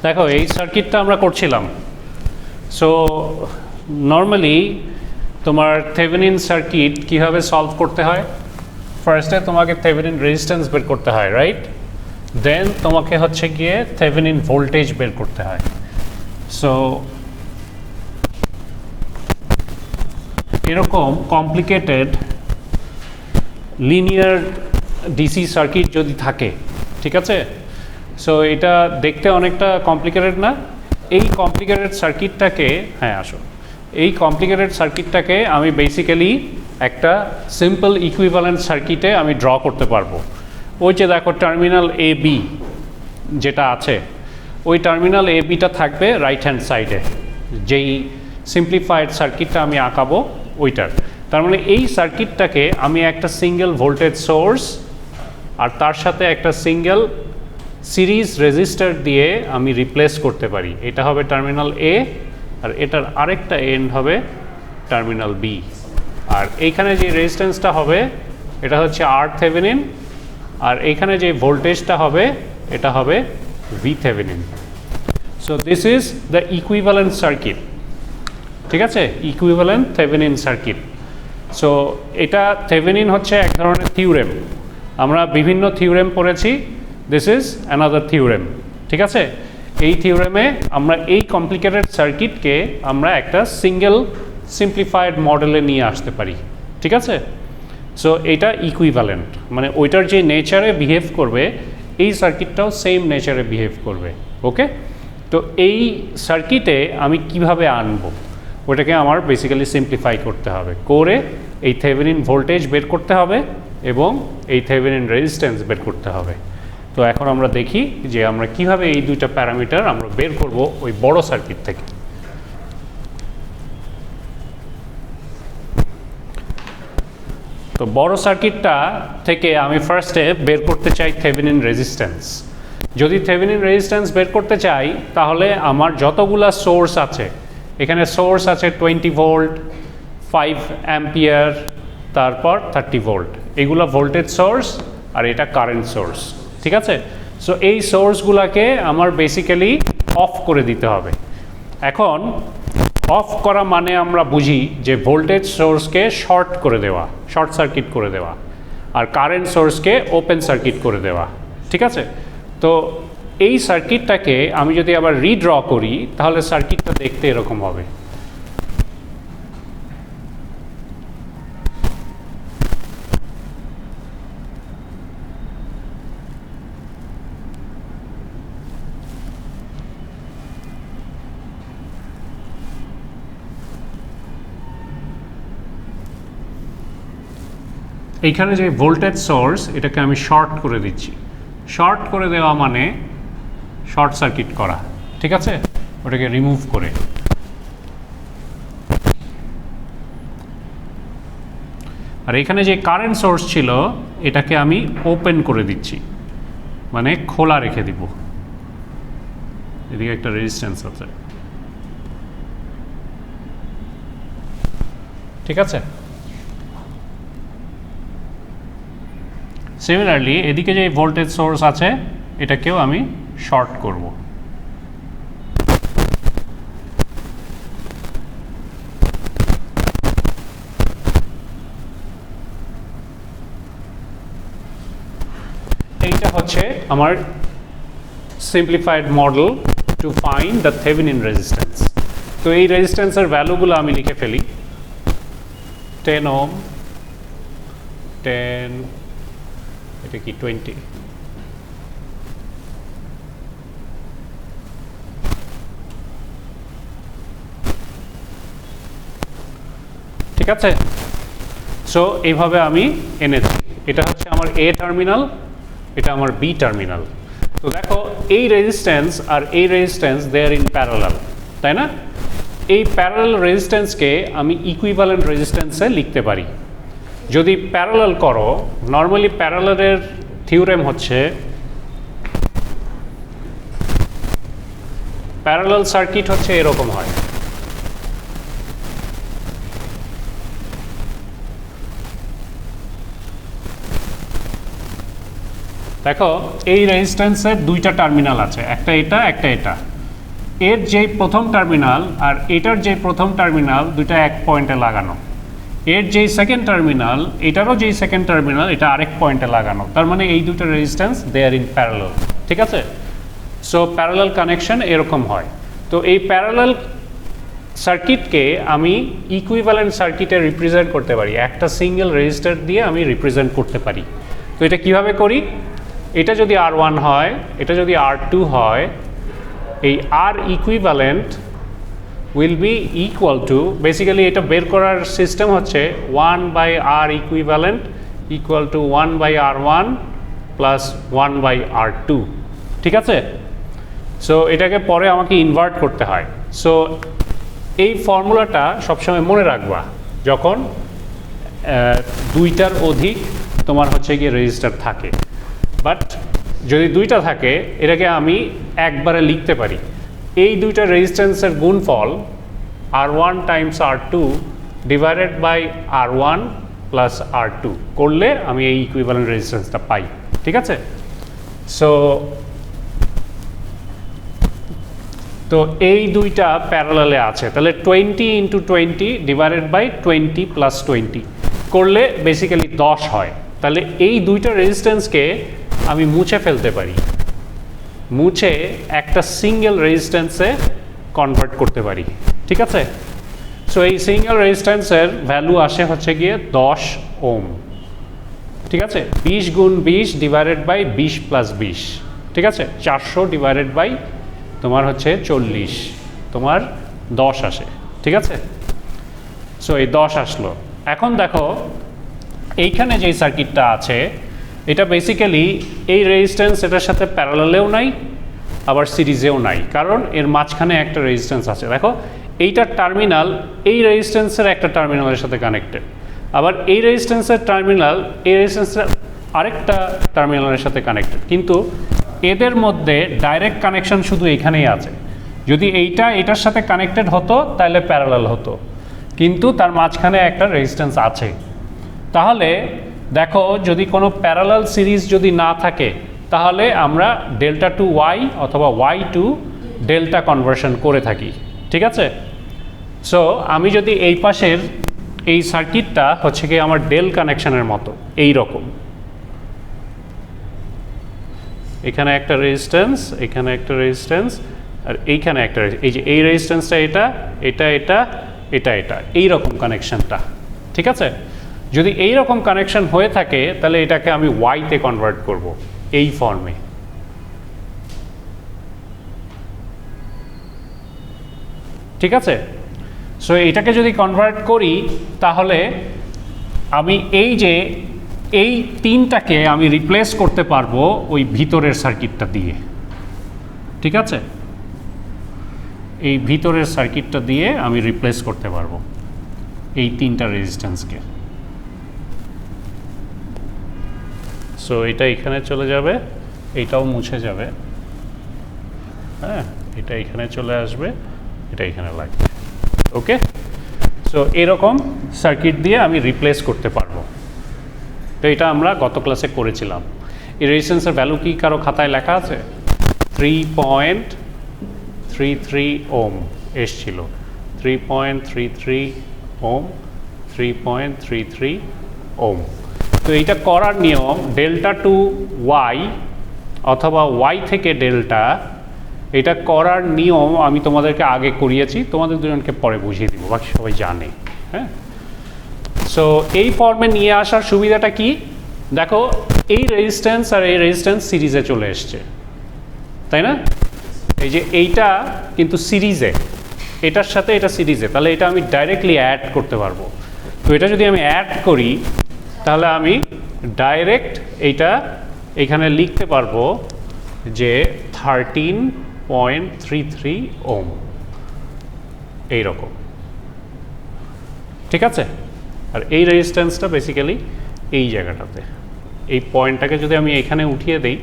দেখো এই সার্কিটটা আমরা করছিলাম। সো নর্মালি তোমার থেভেনিন সার্কিট কীভাবে সলভ করতে হয়, ফার্স্টে তোমাকে থেভেনিন রেজিস্ট্যান্স বের করতে হয়, রাইট? দেন তোমাকে হচ্ছে গিয়ে থেভেনিন ভোল্টেজ বের করতে হয়। সো এরকম কমপ্লিকেটেড লিনিয়ার ডিসি সার্কিট যদি থাকে, ঠিক আছে, সো এটা দেখতে অনেকটা কমপ্লিকেটেড না? এই কমপ্লিকেটেড সার্কিটটাকে, হ্যাঁ আসো, এই কমপ্লিকেটেড সার্কিটটাকে আমি বেসিক্যালি একটা সিম্পল ইকুইভ্যালেন্ট সার্কিটে আমি ড্র করতে পারবো। ওই যে দেখো টার্মিনাল এ বি যেটা আছে, ওই টার্মিনাল এ বিটা থাকবে রাইট হ্যান্ড সাইডে, যেই সিম্পলিফাইড সার্কিটটা আমি আঁকাবো ওইটার। তার মানে এই সার্কিটটাকে আমি একটা সিঙ্গেল ভোল্টেজ সোর্স আর তার সাথে একটা সিঙ্গেল সিরিজ রেজিস্টার দিয়ে আমি রিপ্লেস করতে পারি। এটা হবে টার্মিনাল এ, আর এটার আরেকটা এন্ড হবে টার্মিনাল বি। আর এইখানে যে রেজিস্ট্যান্সটা হবে এটা হচ্ছে আর থেভেনিন, আর এইখানে যে ভোল্টেজটা হবে এটা হবে V Thevenin. So this is the equivalent circuit, ঠিক আছে, ইকুইভ্যালেন্ট থেভেনিন সার্কিট। সো এটা থেভেনিন হচ্ছে এক ধরনের থিওরেম, আমরা বিভিন্ন থিওরেম পড়েছি, দিস ইজ অ্যানাদার থিওরেম, ঠিক আছে। এই থিওরেমে আমরা এই কমপ্লিকেটেড সার্কিটকে আমরা একটা সিঙ্গেল সিম্পলিফাইড মডেলে নিয়ে আসতে পারি, ঠিক আছে। সো এটা ইকুইভ্যালেন্ট, মানে ওইটার যে নেচারে বিহেভ করবে এই সার্কিটটাও সেম নেচারে বিহেভ করবে, ওকে। তো এই সার্কিটে আমি কিভাবে আনবো, ওটাকে আমার বেসিক্যালি সিম্পলিফাই করতে হবে, করে এই থেভেনিন ভোল্টেজ বের করতে হবে এবং এই থেভেনিন রেজিস্ট্যান্স বের করতে হবে। তো এখন আমরা দেখি যে আমরা কিভাবে এই দুইটা প্যারামিটার আমরা বের করব ওই বড় সার্কিট থেকে। তো বড় সার্কিটটা থেকে আমি ফার্স্টে বের করতে চাই থেভেনিন রেজিস্ট্যান্স। যদি থেভেনিন রেজিস্ট্যান্স বের করতে চাই তাহলে আমার যতগুলা সোর্স আছে, এখানে সোর্স আছে 20 ভোল্ট, 5 অ্যাম্পিয়ার, তারপর 30 ভোল্ট, এগুলো ভোল্টেজ সোর্স আর এটা কারেন্ট সোর্স, ঠিক আছে। সো এই সোর্সগুলোকে আমার বেসিক্যালি অফ করে দিতে হবে। এখন অফ করা মানে আমরা বুঝি যে ভোল্টেজ সোর্সকে শর্ট করে দেওয়া, শর্ট সার্কিট করে দেওয়া, আর কারেন্ট সোর্সকে ওপেন সার্কিট করে দেওয়া, ঠিক আছে। তো এই সার্কিটটাকে আমি যদি আবার রিড্র করি তাহলে সার্কিটটা দেখতে এরকম হবে। এইখানে যে ভোল্টেজ সোর্স এটাকে আমি শর্ট করে দিচ্ছি। শর্ট করে দেওয়া মানে শর্ট সার্কিট করা, ঠিক আছে, ওটাকে রিমুভ করে। আর এখানে যে কারেন্ট সোর্স ছিল এটাকে আমি ওপেন করে দিচ্ছি, মানে খোলা রেখে দিব। এদিকে একটা রেজিস্ট্যান্স আছে, ঠিক আছে। সিমিলারলি এদিকে যে ভোল্টেজ সোর্স আছে এটাকেও আমি শর্ট করব। এইটা হচ্ছে আমার simplified model two find the Thevenin resistance. তো এই রেজিস্ট্যান্সের ভ্যালুগুলো আমি লিখে ফেলি। 10 ওহম, 10, এটা কি 20, ঠিক আছে। সো এইভাবে আমি এনে দিই। এটা হচ্ছে আমার এ টার্মিনাল, এটা আমার বি টার্মিনাল। তো দেখো এই রেজিস্ট্যান্স আর এই resistance they are in parallel, তাই না? এই প্যারালাল রেজিস্ট্যান্সকে আমি ইকুইভ্যালেন্ট রেজিস্ট্যান্সে লিখতে পারি। যদি প্যারালাল করো, নর্মালি প্যারালালের থিওরেম হচ্ছে প্যারালাল সার্কিট হচ্ছে এরকম হয়। দেখো এই রেজিস্ট্যান্সের দুইটা টার্মিনাল আছে, একটা এটা একটা এটা। এর যেই প্রথম টার্মিনাল আর এটার যেই প্রথম টার্মিনাল দুইটা এক পয়েন্টে লাগানো, এর যেই সেকেন্ড টার্মিনাল এটারও যেই সেকেন্ড টার্মিনাল এটা আরেক পয়েন্টে লাগানো, তার মানে এই দুটো resistance they are in parallel, ঠিক আছে? সো প্যারালাল কানেকশন এরকম হয়। তো এই প্যারালাল সার্কিটকে আমি ইকুইভ্যালেন্ট সার্কিটে রিপ্রেজেন্ট করতে পারি, একটা সিঙ্গেল রেজিস্টার দিয়ে আমি রিপ্রেজেন্ট করতে পারি। তো এটা কিভাবে করি? এটা যদি R1 হয়, এটা যদি R2 হয়, এই R equivalent will be equal to, basically এটা বের করার সিস্টেম হচ্ছে 1/R equivalent equal to 1/R1 plus 1/R2, ঠিক আছে? সো এটাকে পরে আমাকে ইনভার্ট করতে হয়। সো এই ফর্মুলাটা সবসময় মনে রাখবা যখন দুইটার অধিক তোমার হচ্ছে গিয়ে রেজিস্টার থাকে। বাট যদি দুইটা থাকে এটাকে আমি একবারে লিখতে পারি, এই দুইটা রেজিস্ট্যান্সের গুণফল R1 Times R2 divided by R1 plus R2 করলে আমি এই ইকুইভ্যালেন্ট রেজিস্ট্যান্সটা পাই, ঠিক আছে? সো তো এই দুইটা প্যারালালে আছে, তাহলে 20 ইন্টু 20 ডিভাইডেড বাই 20 প্লাস 20 করলে বেসিক্যালি 10 হয়। তাহলে এই দুইটা রেজিস্ট্যান্সকে আমি মুছে ফেলতে পারি, মুছে একটা সিঙ্গেল রেজিস্ট্যান্সে কনভার্ট করতে পারি, ঠিক আছে? সো এই সিঙ্গেল রেজিস্ট্যান্সের ভ্যালু আসে হচ্ছে গিয়ে 10 ওম, ঠিক আছে? 20 গুণ 20 ডিভাইডেড বাই 20 প্লাস 20, ঠিক আছে? 400 ডিভাইডেড বাই তোমার হচ্ছে 40, তোমার 10 আসে, ঠিক আছে? সো এই 10 আসলো। এখন দেখো এইখানে যে সার্কিটটা আছে এটা বেসিক্যালি এই রেজিস্ট্যান্স এটার সাথে প্যারালালেও নাই আবার সিরিজেও নাই, কারণ এর মাঝখানে একটা রেজিস্ট্যান্স আছে। দেখো এইটার টার্মিনাল এই রেজিস্ট্যান্সের একটা টার্মিনালের সাথে কানেক্টেড, আবার এই রেজিস্ট্যান্সের টার্মিনাল এই রেজিস্ট্যান্সের আরেকটা টার্মিনালের সাথে কানেক্টেড, কিন্তু এদের মধ্যে ডাইরেক্ট কানেকশন শুধু এখানেই আছে। যদি এইটা এটার সাথে কানেক্টেড হতো তাহলে প্যারালাল হতো, কিন্তু তার মাঝখানে একটা রেজিস্ট্যান্স আছে। তাহলে দেখো যদি কোনো প্যারালাল সিরিজ যদি না থাকে তাহলে আমরা ডেল্টা টু ওয়াই অথবা ওয়াই টু ডেল্টা কনভার্সন করে থাকি, ঠিক আছে? সো আমি যদি এই পাশের এই সার্কিটটা হচ্ছে কি আমার ডেল কানেকশনের মতো এই রকম, এখানে একটা রেজিস্ট্যান্স, এখানে একটা রেজিস্ট্যান্স, আর এইখানে একটা, এই যে এই রেজিস্ট্যান্সটা এটা এটা এটা এটা এটা এইরকম কানেকশনটা, ঠিক আছে? যদি এই রকম কানেকশন হয়ে থাকে তাহলে এটাকে আমি ওয়াইতে কনভার্ট করব এই ফর্মে, ঠিক আছে? সো এটাকে যদি কনভার্ট করি তাহলে আমি এই যে এই তিনটাকে আমি রিপ্লেস করতে পারবো ওই ভিতরের সার্কিটটা দিয়ে, ঠিক আছে? এই ভিতরের সার্কিটটা দিয়ে আমি রিপ্লেস করতে পারবো এই তিনটা রেজিস্ট্যান্সকে। সো এটা এখানে চলে যাবে, এইটাও মুছে যাবে, হ্যাঁ, এটা এখানে চলে আসবে, এটা এখানে লাগবে, ওকে? সো এরকম সার্কিট দিয়ে আমি রিপ্লেস করতে পারবো। তো এটা আমরা গত ক্লাসে করেছিলাম। এই রেজিস্ট্যান্সের ভ্যালু কি কারো খাতায় লেখা আছে? 3.33 ওম এসছিল, 3.33 ওম, 3.33 ওম। তো এইটা করার নিয়ম ডেল্টা টু ওয়াই অথবা ওয়াই থেকে ডেল্টা, এটা করার নিয়ম আমি তোমাদেরকে আগে করিয়েছি, তোমাদের দুজনকে পরে বুঝিয়ে দিব, বাকি সবাই জানে, হ্যাঁ? সো এই ফর্মে নিয়ে আসার সুবিধাটা কি? দেখো এই রেজিস্ট্যান্স আর এই রেজিস্ট্যান্স সিরিজে চলে এসছে, তাই না? এই যে এইটা কিন্তু সিরিজে, এটার সাথে এটা সিরিজে, তাহলে এটা আমি ডাইরেক্টলি অ্যাড করতে পারবো। তো এটা যদি আমি অ্যাড করি তাহলে আমি ডাইরেক্ট এইটা এখানে লিখতে পারবো যে 13.33 ওম এইরকম, ঠিক আছে? আর এই রেজিস্ট্যান্সটা বেসিক্যালি এই জায়গাটাতে, এই পয়েন্টটাকে যদি আমি এখানে উঠিয়ে দিই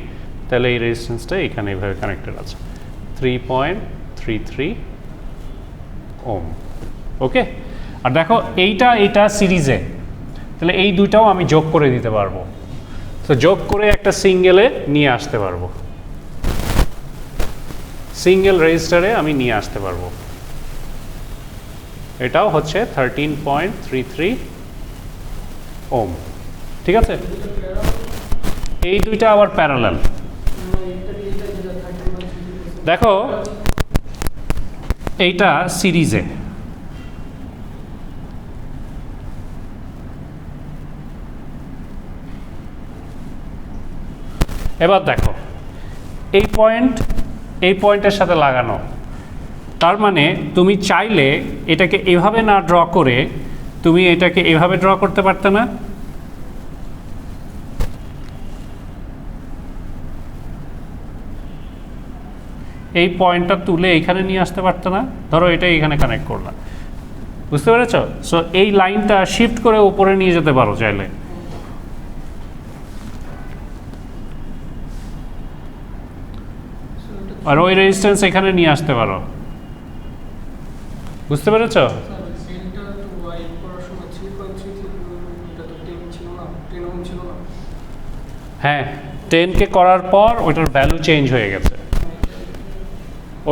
তাহলে এই রেজিস্ট্যান্সটা এখানে এইভাবে কানেক্টেড আছে, 3.33 ওম, ওকে? আর দেখো এইটা সিরিজে, তাহলে এই দুইটাও আমি যোগ করে দিতে পারবো। তো যোগ করে একটা সিঙ্গেলে নিয়ে আসতে পারবো, সিঙ্গেল রেজিস্টারে আমি নিয়ে আসতে পারবো। এটাও হচ্ছে 13.33 ওম। ঠিক আছে, এই দুইটা আবার প্যারালাল। দেখো এইটা সিরিজে, এবার দেখো এই পয়েন্টের সাথে লাগানো, তার মানে তুমি চাইলে এটাকে এভাবে না ড্র করে তুমি এটাকে এভাবে ড্র করতে পারতে না? এই পয়েন্টটা তুলে এইখানে নিয়ে আসতে পারতে না? ধরো এটা এখানে কানেক্ট করলাম, বুঝতে পেরেছ? সো এই লাইনটা শিফট করে উপরে নিয়ে যেতে পারো চাইলে। আর ওই রেজিস্ট্যান্স এখানে নিয়ে আসতে পারো, বুঝতে পেরেছ? হ্যাঁ, 10কে করার পর ওইটার ভ্যালু চেঞ্জ হয়ে গেছে।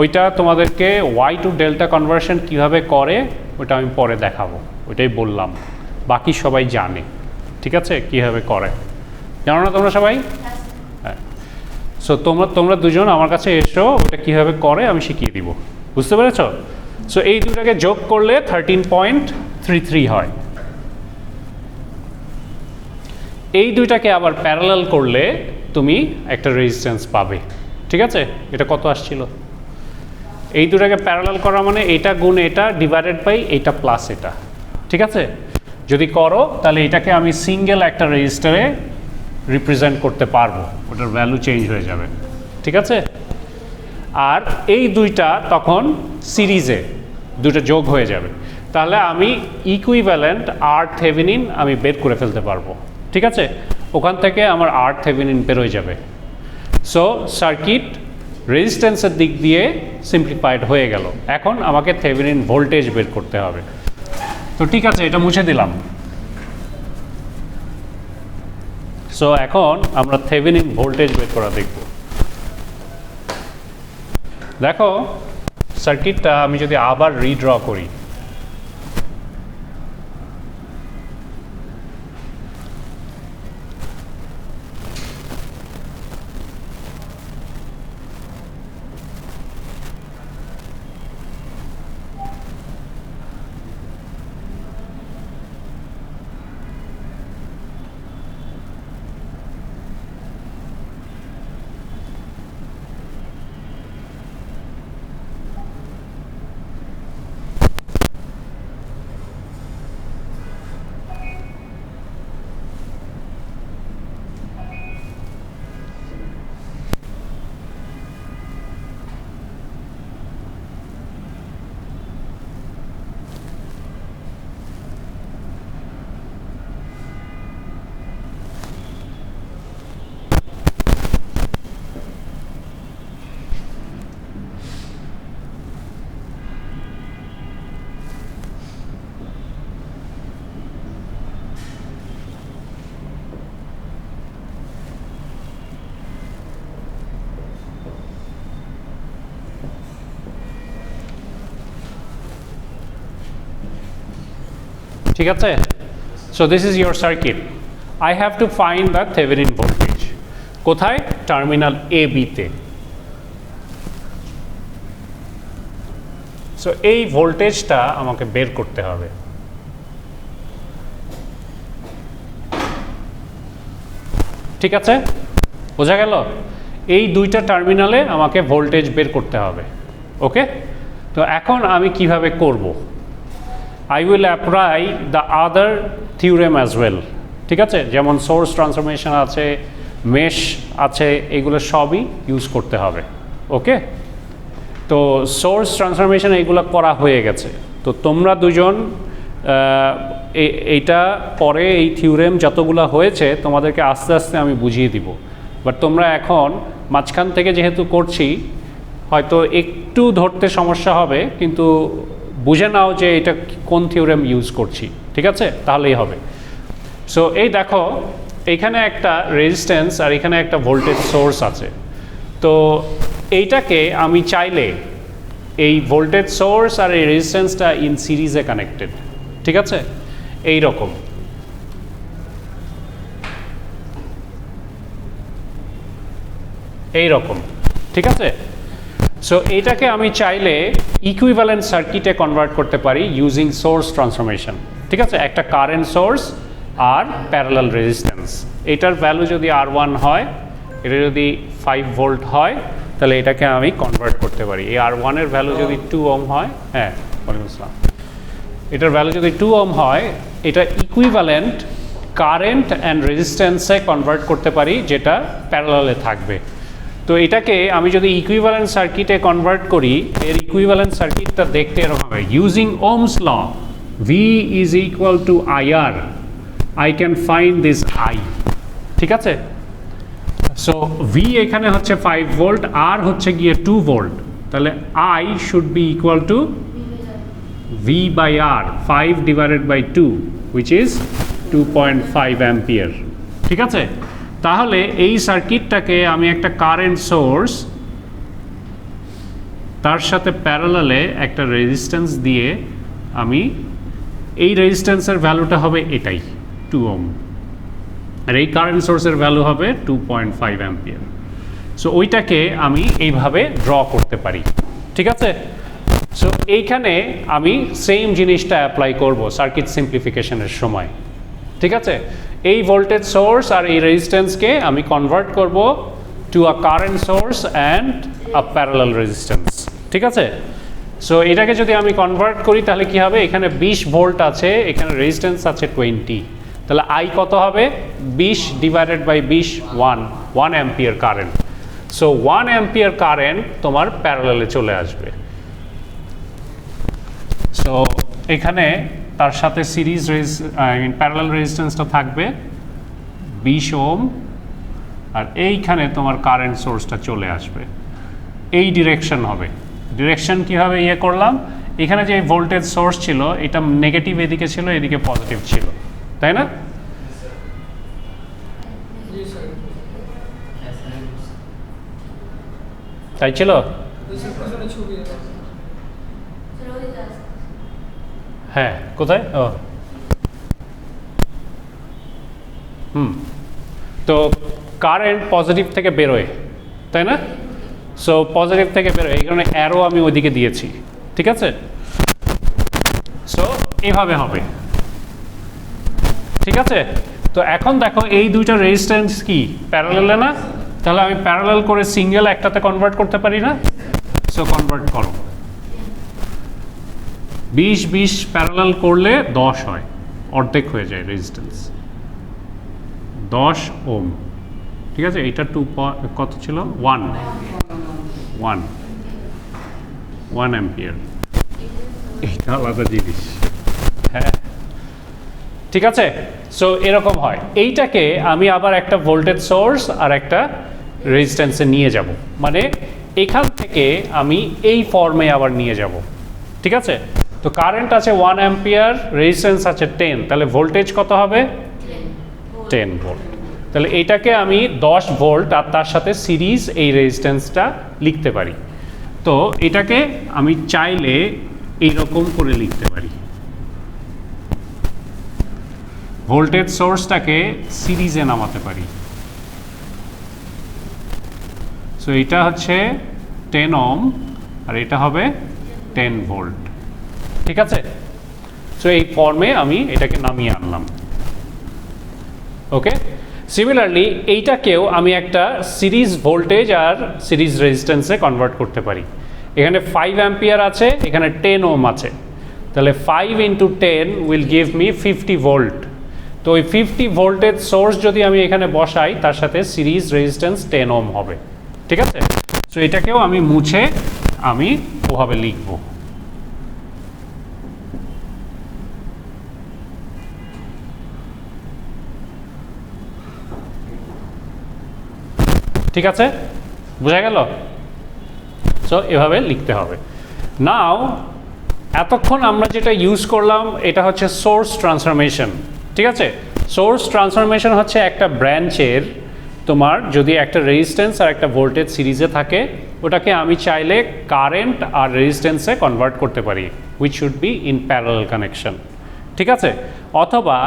ওইটা তোমাদেরকে ওয়াই টু ডেল্টা কনভার্সন কীভাবে করে ওটা আমি পরে দেখাবো, ওইটাই বললাম, বাকি সবাই জানে। ঠিক আছে, কীভাবে করে জানো না তোমরা সবাই? হ্যাঁ, সো তোমরা দুজন আমার কাছে এসো, ওটা কীভাবে করে আমি শিখিয়ে দিব, বুঝতে পেরেছ? সো এই দুটাকে যোগ করলে 13.33 হয়। এই দুইটাকে আবার প্যারালাল করলে তুমি একটা রেজিস্ট্যান্স পাবে। ঠিক আছে, এটা কত আসছিল? এই দুটাকে প্যারালাল করা মানে এটা গুণ এটা ডিভাইডেড বাই এটা প্লাস এটা। ঠিক আছে, যদি করো তাহলে এটাকে আমি সিঙ্গেল একটা রেজিস্টারে রিপ্রেজেন্ট করতে পারবো, ওটার ভ্যালু চেঞ্জ হয়ে যাবে। ঠিক আছে, আর এই দুইটা তখন সিরিজে দুটো যোগ হয়ে যাবে, তাহলে আমি ইকুইভ্যালেন্ট আর থেভেনিন আমি বের করে ফেলতে পারবো। ঠিক আছে, ওখান থেকে আমার আর থেভেনিন বেরোয় যাবে। সো সার্কিট রেজিস্ট্যান্সের দিক দিয়ে সিম্পলিফাইড হয়ে গেল। এখন আমাকে থেভেনিন ভোল্টেজ বের করতে হবে। তো ঠিক আছে, এটা মুছে দিলাম। সো এখন আমরা থেভেনিন ভোল্টেজ বের করা দেখব। দেখো সার্কিটটা আমি যদি আবার রিড্র করি, ঠিক আছে? So this is your circuit. I have to find the Thevenin voltage. কোথায়? টার্মিনাল এ বিতে। সো এই ভোল্টেজটা আমাকে বের করতে হবে। ঠিক আছে, বোঝা গেল? এই দুইটা টার্মিনালে আমাকে ভোল্টেজ বের করতে হবে। ওকে, তো এখন আমি কিভাবে করব? I will apply the other theorem as well. ঠিক আছে, যেমন সোর্স ট্রান্সফরমেশন আছে, মেশ আছে, এগুলো সবই ইউজ করতে হবে। ওকে, তো সোর্স ট্রান্সফরমেশন এইগুলো করা হয়ে গেছে। তো তোমরা দুজন এইটা পরে এই থিওরেম যতগুলো হয়েছে তোমাদেরকে আস্তে আস্তে আমি বুঝিয়ে দিব। বাট তোমরা এখন মাঝখান থেকে যেহেতু করছি হয়তো একটু ধরতে সমস্যা হবে, কিন্তু বুঝে নাও যে এটা কোন থিওরেম ইউজ করছি। ঠিক আছে, তাহলেই হবে। সো এই দেখো এইখানে একটা রেজিস্ট্যান্স আর এখানে একটা ভোল্টেজ সোর্স আছে। তো এইটাকে আমি চাইলে এই ভোল্টেজ সোর্স আর এই রেজিস্ট্যান্সটা ইন সিরিজে কানেক্টেড, ঠিক আছে, এই রকম। এই রকম, ঠিক আছে। সো এইটাকে আমি চাইলে ইকুইভ্যালেন্ট সার্কিটে কনভার্ট করতে পারি ইউজিং সোর্স ট্রান্সফরমেশন, ঠিক আছে। একটা current source are parallel resistance, এটার ভ্যালু যদি R1 হয়, এটা যদি 5 ভোল্ট হয়, তাহলে এটাকে আমি কনভার্ট করতে পারি। এই R1 এর ভ্যালু যদি 2 ওহম হয়, হ্যাঁ ওয়ালাইকুম আসসালাম, এটার ভ্যালু যদি 2 ওহম হয়, এটা ইকুইভ্যালেন্ট কারেন্ট অ্যান্ড রেজিস্ট্যান্সে কনভার্ট করতে পারি, যেটা প্যারালালে থাকবে। তো এটাকে আমি যদি ইকুইভ্যালেন্ট সার্কিটে কনভার্ট করি, এর ইকুইভ্যালেন্ট সার্কিটটা দেখতে এরকম হবে। Using Ohm's law, V is equal to IR, I can find this I, ঠিক আছে। সো V এখানে হচ্ছে 5 ভোল্ট, R হচ্ছে গিয়ে 2 ভোল্ট, তাহলে I should be equal to V by R, 5 divided by 2, which is 2.5 ampere, ঠিক আছে। তাহলে এই সার্কিটটাকে আমি একটা কারেন্ট সোর্স, তার সাথে প্যারালালে একটা রেজিস্ট্যান্স দিয়ে, আমি এই রেজিস্ট্যান্সের ভ্যালুটা হবে এটাই 2 ওহম, আর এই কারেন্ট সোর্সের ভ্যালু হবে 2.5 অ্যাম্পিয়ার। সো ওইটাকে আমি এইভাবে ড্র করতে পারি, ঠিক আছে। সো এইখানে আমি সেম জিনিসটা অ্যাপ্লাই করব সার্কিট সিম্পলিফিকেশনের সময়, ঠিক আছে। এই ভোল্টেজ সোর্স আর এই রেজিস্ট্যান্সকে আমি কনভার্ট করব to a current source and a parallel resistance, ঠিক আছে। সো এটাকে যদি আমি কনভার্ট করি, তাহলে কি হবে, এখানে 20 ভোল্ট আছে, এখানে রেজিস্ট্যান্স আছে 20, তাহলে I কত হবে, 20 divided by 20, 1 ampere current. So 1 ampere current তোমার প্যারালালে চলে আসবে। সো এখানে তার সাথে সিরিজ প্যারালাল রেজিস্ট্যান্সটা থাকবে 20 ওহম, আর এইখানে তোমার কারেন্ট সোর্সটা চলে আসবে, এই ডিরেকশন হবে। ডিরেকশন কীভাবে ইয়ে করলাম, এখানে যে ভোল্টেজ সোর্স ছিল, এটা নেগেটিভ এদিকে ছিল, এদিকে পজিটিভ ছিল, তাই না? তাই ছিল, হ্যাঁ। কোথায়? ও তো কারেন্ট পজিটিভ থেকে বেরোয়, তাই না? সো পজিটিভ থেকে বেরোয়, এই কারণে অ্যারো আমি ওইদিকে দিয়েছি, ঠিক আছে। সো এইভাবে হবে, ঠিক আছে। তো এখন দেখো এই দুইটা রেজিস্ট্যান্স কি প্যারালালে না, তাহলে আমি প্যারালাল করে সিঙ্গেল একটাতে কনভার্ট করতে পারি না? সো কনভার্ট করো, 20 প্যারালাল করলে 10 হয়, অর্ধেক হয়ে যায় রেজিস্ট্যান্স, 10 ওহম, ঠিক আছে। এইটা কত ছিল, 1 অ্যাম্পিয়ার, এইটা আলাদা জিনিস, হ্যাঁ, ঠিক আছে। সো এরকম হয়। এইটাকে আমি আবার একটা ভোল্টেজ সোর্স আর একটা রেজিস্ট্যান্সে নিয়ে যাব, মানে এখান থেকে আমি এই ফর্মে আবার নিয়ে যাব, ঠিক আছে। তো কারেন্ট আছে 1 অ্যাম্পিয়ার, রেজিস্ট্যান্স আছে 10, তাহলে ভোল্টেজ কত হবে, 10 ভোল্ট। তাহলে এটাকে আমি 10 ভোল্ট আর তার সাথে সিরিজ এই রেজিস্ট্যান্সটা লিখতে পারি। তো এটাকে আমি চাইলে এইরকম করে লিখতে পারি, ভোল্টেজ সোর্সটাকে সিরিজে নামাতে পারি। সো এটা হচ্ছে 10 ওহম আর এটা হবে 10 ভোল্ট, ঠিক আছে। সো এই ফর্মে আমি এটাকে নামিয়ে আনলাম, ওকে। সিমিলারলি এইটাকেও আমি একটা সিরিজ ভোল্টেজ আর সিরিজ রেজিস্ট্যান্সে কনভার্ট করতে পারি। এখানে 5 অ্যাম্পিয়ার আছে, এখানে 10 ওহম আছে, তাহলে 5 × 10 উইল গিভ মি 50 ভোল্ট। তো ওই 50 ভোল্টেজ সোর্স যদি আমি এখানে বসাই, তার সাথে সিরিজ রেজিস্ট্যান্স 10 ওহম হবে, ঠিক আছে। সো এটাকেও আমি মুছে আমি ওভাবে লিখব, ঠিক আছে, বোঝা গেল? সো এভাবে লিখতে হবে। নাও এতক্ষণ আমরা যেটা ইউজ করলাম এটা হচ্ছে সোর্স ট্রান্সফরমেশন, ঠিক আছে। সোর্স ট্রান্সফরমেশন হচ্ছে একটা ব্রাঞ্চের, তোমার যদি একটা রেজিস্ট্যান্স আর একটা ভোল্টেজ সিরিজে থাকে, ওটাকে আমি চাইলে কারেন্ট আর রেজিস্ট্যান্সে কনভার্ট করতে পারি, which should be in parallel connection, ঠিক আছে? অথবা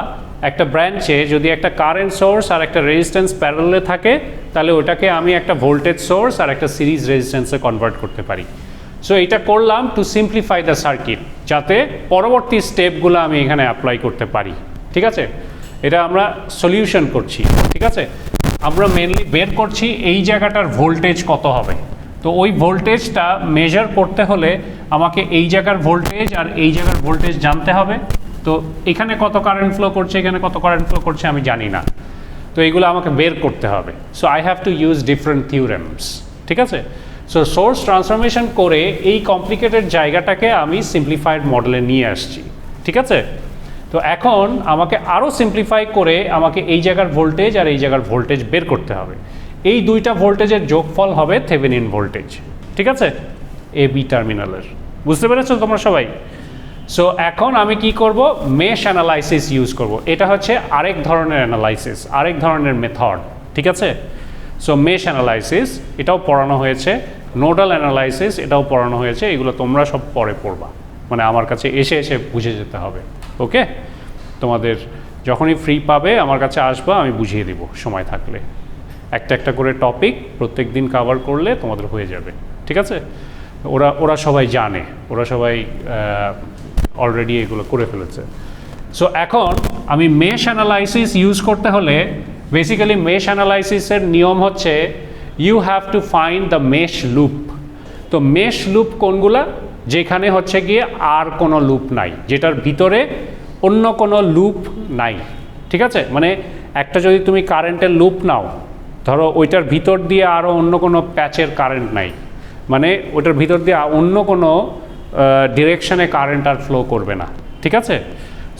একটা ব্রাঞ্চে যদি একটা কারেন্ট সোর্স আর একটা রেজিস্ট্যান্স প্যারালালে থাকে, তাহলে ওটাকে আমি একটা ভোল্টেজ সোর্স আর একটা সিরিজ রেজিস্ট্যান্সে কনভার্ট করতে পারি। সো এটা করলাম টু সিম্পলিফাই দ্য সার্কিট, যাতে পরবর্তী স্টেপগুলো আমি এখানে অ্যাপ্লাই করতে পারি, ঠিক আছে? এটা আমরা সলিউশন করছি, ঠিক আছে? আমরা মেনলি বের করছি এই জায়গাটার ভোল্টেজ কত হবে। তো ওই ভোল্টেজটা মেজার করতে হলে আমাকে এই জায়গার ভোল্টেজ আর এই জায়গার ভোল্টেজ জানতে হবে। তো এখানে কত কারেন্ট ফ্লো করছে, এখানে কত কারেন্ট ফ্লো করছে আমি জানি না, তো এইগুলো আমাকে বের করতে হবে। So I have to use different theorems, ঠিক আছে? সো সোর্স ট্রান্সফরমেশন করে এই কমপ্লিকেটেড জায়গাটাকে আমি সিম্পলিফাইড মডেলে নিয়ে আসছি, ঠিক আছে? তো এখন আমাকে আরও সিম্পলিফাই করে আমাকে এই জায়গার ভোল্টেজ আর এই জায়গার ভোল্টেজ বের করতে হবে। এই দুইটা ভোল্টেজের যোগফল হবে থেভেনিন ভোল্টেজ, ঠিক আছে? এ বি টার্মিনালের, বুঝতে পেরেছো তোমরা সবাই? সো এখন আমি কি করব, মেশ অ্যানালাইসিস ইউজ করব। এটা হচ্ছে আরেক ধরনের অ্যানালাইসিস, আরেক ধরনের মেথড, ঠিক আছে? সো মেশ অ্যানালাইসিস এটাও পড়ানো হয়েছে, নোডাল অ্যানালাইসিস এটাও পড়ানো হয়েছে, এগুলো তোমরা সব পরে পড়বা, মানে আমার কাছে এসে এসে বুঝে যেতে হবে। ওকে, তোমাদের যখনই ফ্রি পাবে আমার কাছে আসবা, আমি বুঝিয়ে দিব সময় থাকলে। একটা একটা করে টপিক প্রত্যেক দিন কভার করলে তোমাদের হয়ে যাবে, ঠিক আছে? ওরা সবাই জানে, ওরা সবাই অলরেডি এগুলো করে ফেলেছে। সো এখন আমি মেশ অ্যানালাইসিস ইউজ করতে হলে বেসিক্যালি মেশ অ্যানালাইসিসের নিয়ম হচ্ছে you have to find the mesh loop. তো মেশ লুপ কোনগুলা? যেখানে হচ্ছে গিয়ে আর কোনো লুপ নাই, যেটার ভিতরে অন্য কোনো লুপ নাই, ঠিক আছে? মানে একটা যদি তুমি কারেন্টের লুপ নাও, ধরো ওইটার ভিতর দিয়ে আরও অন্য কোনো প্যাচের কারেন্ট নাই, মানে ওইটার ভিতর দিয়ে অন্য কোনো ডিরেকশনে কারেন্ট আর ফ্লো করবে না, ঠিক আছে?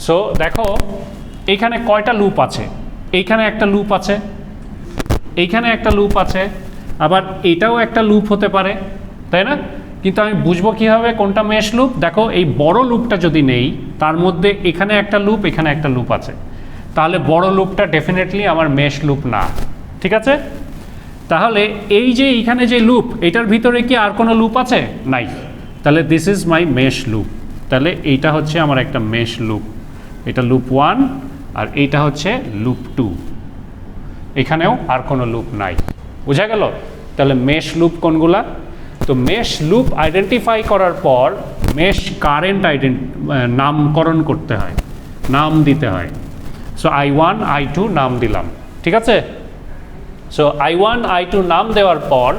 সো দেখো এইখানে কয়টা লুপ আছে, এইখানে একটা লুপ আছে, এইখানে একটা লুপ আছে, আবার এটাও একটা লুপ হতে পারে, তাই না? কিন্তু আমি বুঝবো কীভাবে কোনটা মেশ লুপ? দেখো এই বড় লুপটা যদি নেই, তার মধ্যে এখানে একটা লুপ, এখানে একটা লুপ আছে, তাহলে বড় লুপটা ডেফিনেটলি আমার মেশ লুপ না, ঠিক আছে? তাহলে এই যে এইখানে যে লুপ, এটার ভিতরে কি আর কোনো লুপ আছে? নাই, তাহলে this is my mesh loop. তাহলে এইটা হচ্ছে আমার একটা মেশ লুপ, এটা লুপ 1 আর এইটা হচ্ছে লুপ 2, এখানেও আর কোনো লুপ নাই, বোঝা গেল? তাহলে মেশ লুপ কোনগুলা? তো মেশ লুপ আইডেন্টিফাই করার পর মেশ কারেন্ট নামকরণ করতে হয়, নাম দিতে হয়। সো I1 I2 নাম দিলাম, ঠিক আছে? সো I1 I2 নাম দেওয়ার পর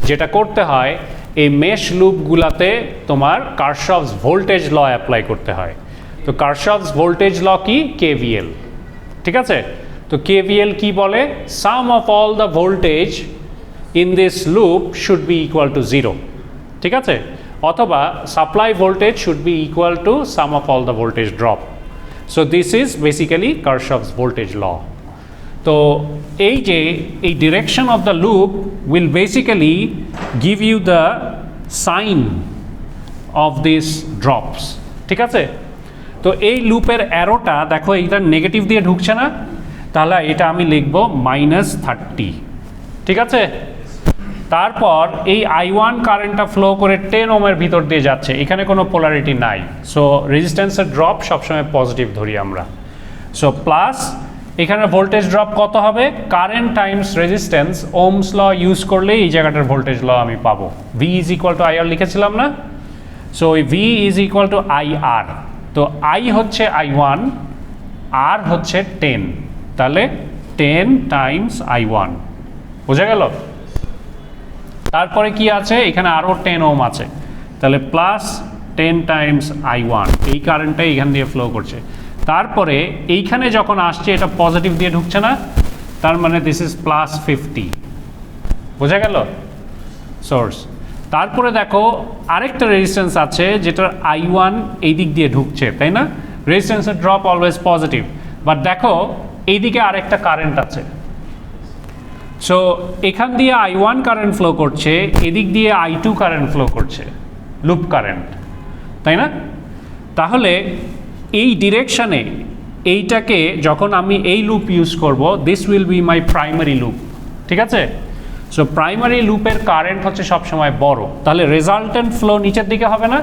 যেটা করতে হয়, এই মেশ লুপগুলাতে তোমার কারশফস ভোল্টেজ ল অ্যাপ্লাই করতে হয়। তো কারশফস ভোল্টেজ ল কি? KVL, ঠিক আছে? তো KVL কি বলে? Sum of all the voltage in this loop should be equal to 0, ঠিক আছে? অথবা supply voltage should be equal to sum of all the voltage drop. So this is basically Kirchhoff's voltage law. তো এই যে এই direction of the loop will basically give you the sign of this drops, ঠিক আছে? তো এই লুপের অ্যারোটা দেখো, এইটা নেগেটিভ দিয়ে ঢুকছে না, তাহলে এটা আমি লিখব -30, ঠিক আছে? তারপর এই I1 কারেন্টটা ফ্লো করে 10 ওহমের ভিতর দিয়ে যাচ্ছে, এখানে কোনো পোলারিটি নাই, সো রেজিস্ট্যান্সের ড্রপ সবসময় পজিটিভ ধরি আমরা। সো প্লাস এখানে ভোল্টেজ ড্রপ কত হবে? Current times resistance, Ohm's law use করলে এই জায়গাটার ভোল্টেজ ল আমি পাবো। V is equal to IR লিখেছিলাম না? সো ওই V is equal to IR। তো I হচ্ছে I1, R হচ্ছে 10, তাহলে 10 টাইমস I1, বোঝা গেল? তারপরে কি আছে? এখানে আরও 10 ওহম আছে, তাহলে প্লাস 10 টাইমস I1, এই কারেন্টটা এইখান দিয়ে ফ্লো করছে। তারপরে এইখানে যখন আসছে এটা পজিটিভ দিয়ে ঢুকছে না, তার মানে দিস ইজ +50, বোঝা গেল সোর্স। তারপরে দেখো আরেকটা রেজিস্ট্যান্স আছে যেটার I1 এই দিক দিয়ে ঢুকছে, তাই না? রেজিস্ট্যান্সের ড্রপ অলওয়েজ পজিটিভ, বাট দেখো এইদিকে আরেকটা কারেন্ট আছে। সো এখান দিয়ে I1 কারেন্ট ফ্লো করছে, এদিক দিয়ে I2 কারেন্ট ফ্লো করছে, লুপ কারেন্ট, তাই না? তাহলে এই ডিরেকশানে এইটাকে যখন আমি এই লুপ ইউজ করব, this will be my primary loop, ঠিক আছে? সো প্রাইমারি লুপের কারেন্ট হচ্ছে সবসময় বড়, তাহলে রেজাল্টেন্ট ফ্লো নিচের দিকে হবে না?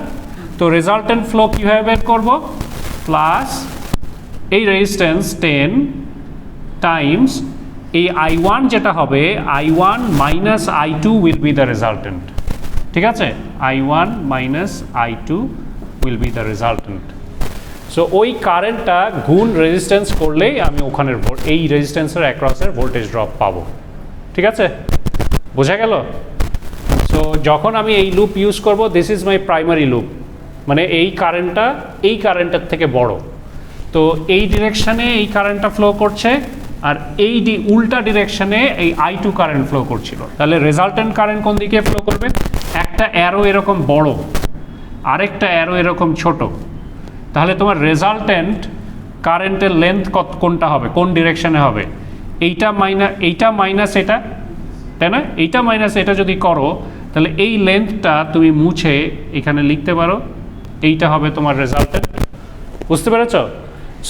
তো রেজাল্টেন্ট ফ্লো কীভাবে বের করব? প্লাস এই রেজিস্ট্যান্স 10 টাইমস এই I1 যেটা হবে I1 minus I2 will be the resultant. ঠিক আছে, I1 minus I2 will be the resultant. So ওই কারেন্টটা গুণ রেজিস্ট্যান্স করলেই আমি ওখানের এই রেজিস্ট্যান্সের অ্যাক্রসের ভোল্টেজ ড্রপ পাবো। ঠিক আছে, বোঝা গেল? সো যখন আমি এই লুপ ইউজ করব, this is my primary loop, মানে এই কারেন্টের থেকে বড়, তো এই ডিরেকশানে এই কারেন্টটা ফ্লো করছে, আর এই উল্টা ডিরেকশানে এই I2 কারেন্ট ফ্লো করছিল। তাহলে রেজাল্টেন্ট কারেন্ট কোন দিকে ফ্লো করবে? একটা অ্যারো এরকম বড়, আরেকটা অ্যারো এরকম ছোট, তাহলে তোমার রেজাল্টেন্ট কারেন্টের লেন্থ কোনটা হবে, কোন ডিরেকশানে হবে? এইটা মাইনাস এটা, তাই না? এইটা মাইনাস এটা যদি করো, তাহলে এই লেন্থটা তুমি মুছে এখানে লিখতে পারো, এইটা হবে তোমার রেজাল্টেন্ট। বুঝতে পেরেছ?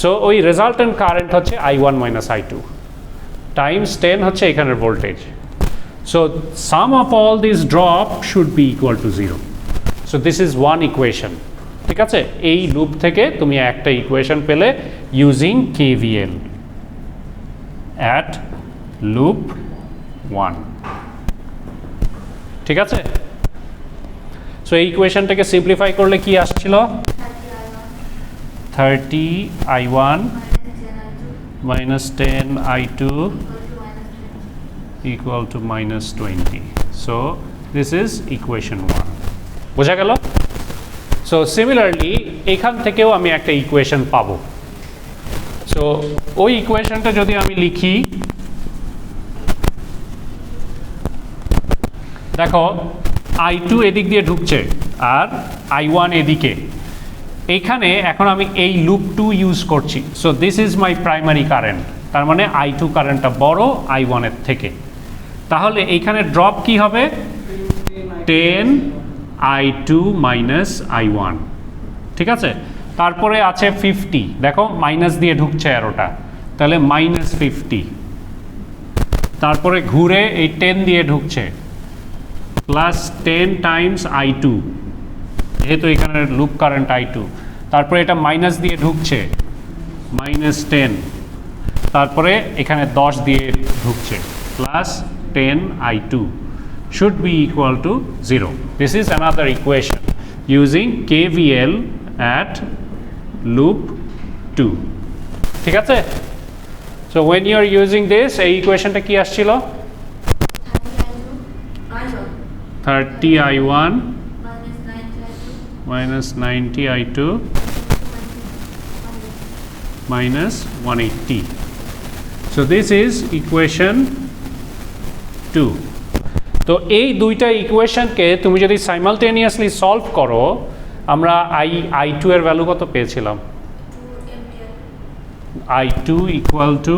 সো ওই রেজাল্টেন্ট কারেন্ট হচ্ছে I1 মাইনাস I2 টাইমস 10 হচ্ছে এখানের voltage. So some of all this drop should be equal to 0। So this is one equation. ঠিক আছে, এই লুপ থেকে তুমি একটা ইকুয়েশন পেলে ইউজিং KVL অ্যাট লুপ 1। ঠিক আছে, সো এই ইকুয়েশনটাকে সিম্পলিফাই করলে কি আসছিল? 30I1 minus 10I2 equal to minus 20. So this is equation 1. বোঝা গেল? সো সিমিলারলি এখান থেকেও আমি একটা ইকুয়েশন পাবো। সো ওই ইকুয়েশনটা যদি আমি লিখি, দেখো I2 এদিক দিয়ে ঢুকছে আর I1 এদিকে, এইখানে এখন আমি এই লুপ 2 ইউজ করছি। So this is my primary current, তার মানে I2 কারেন্টটা বড় I1 এর থেকে, তাহলে এইখানে ড্রপ কি হবে? 10I2 minus I1। ঠিক আছে, তারপরে আছে 50, দেখো মাইনাস দিয়ে ঢুকছে অ্যারোটা, তাহলে মাইনাস 50, তারপরে ঘুরে এই 10 দিয়ে ঢুকছে, প্লাস 10 টাইমস I2, যেহেতু এখানে লুপ কারেন্ট I2, তারপরে এটা মাইনাস দিয়ে ঢুকছে, মাইনাস 10, তারপরে এখানে 10 দিয়ে ঢুকছে, plus 10I2 should be equal to 0. This is another equation using KVL at loop 2. ঠিক আছে, so when you are using this, এই ইকুয়েশনটা কি আসছিল? 30I1 minus 90I2 minus 180. So this is equation 2. তো এই দুইটা ইকুয়েশনকে তুমি যদি সাইমালটেনিয়াসলি সলভ করো, আমরা I2 এর ভ্যালু কত পেয়েছিলাম? I2 ইকুয়াল টু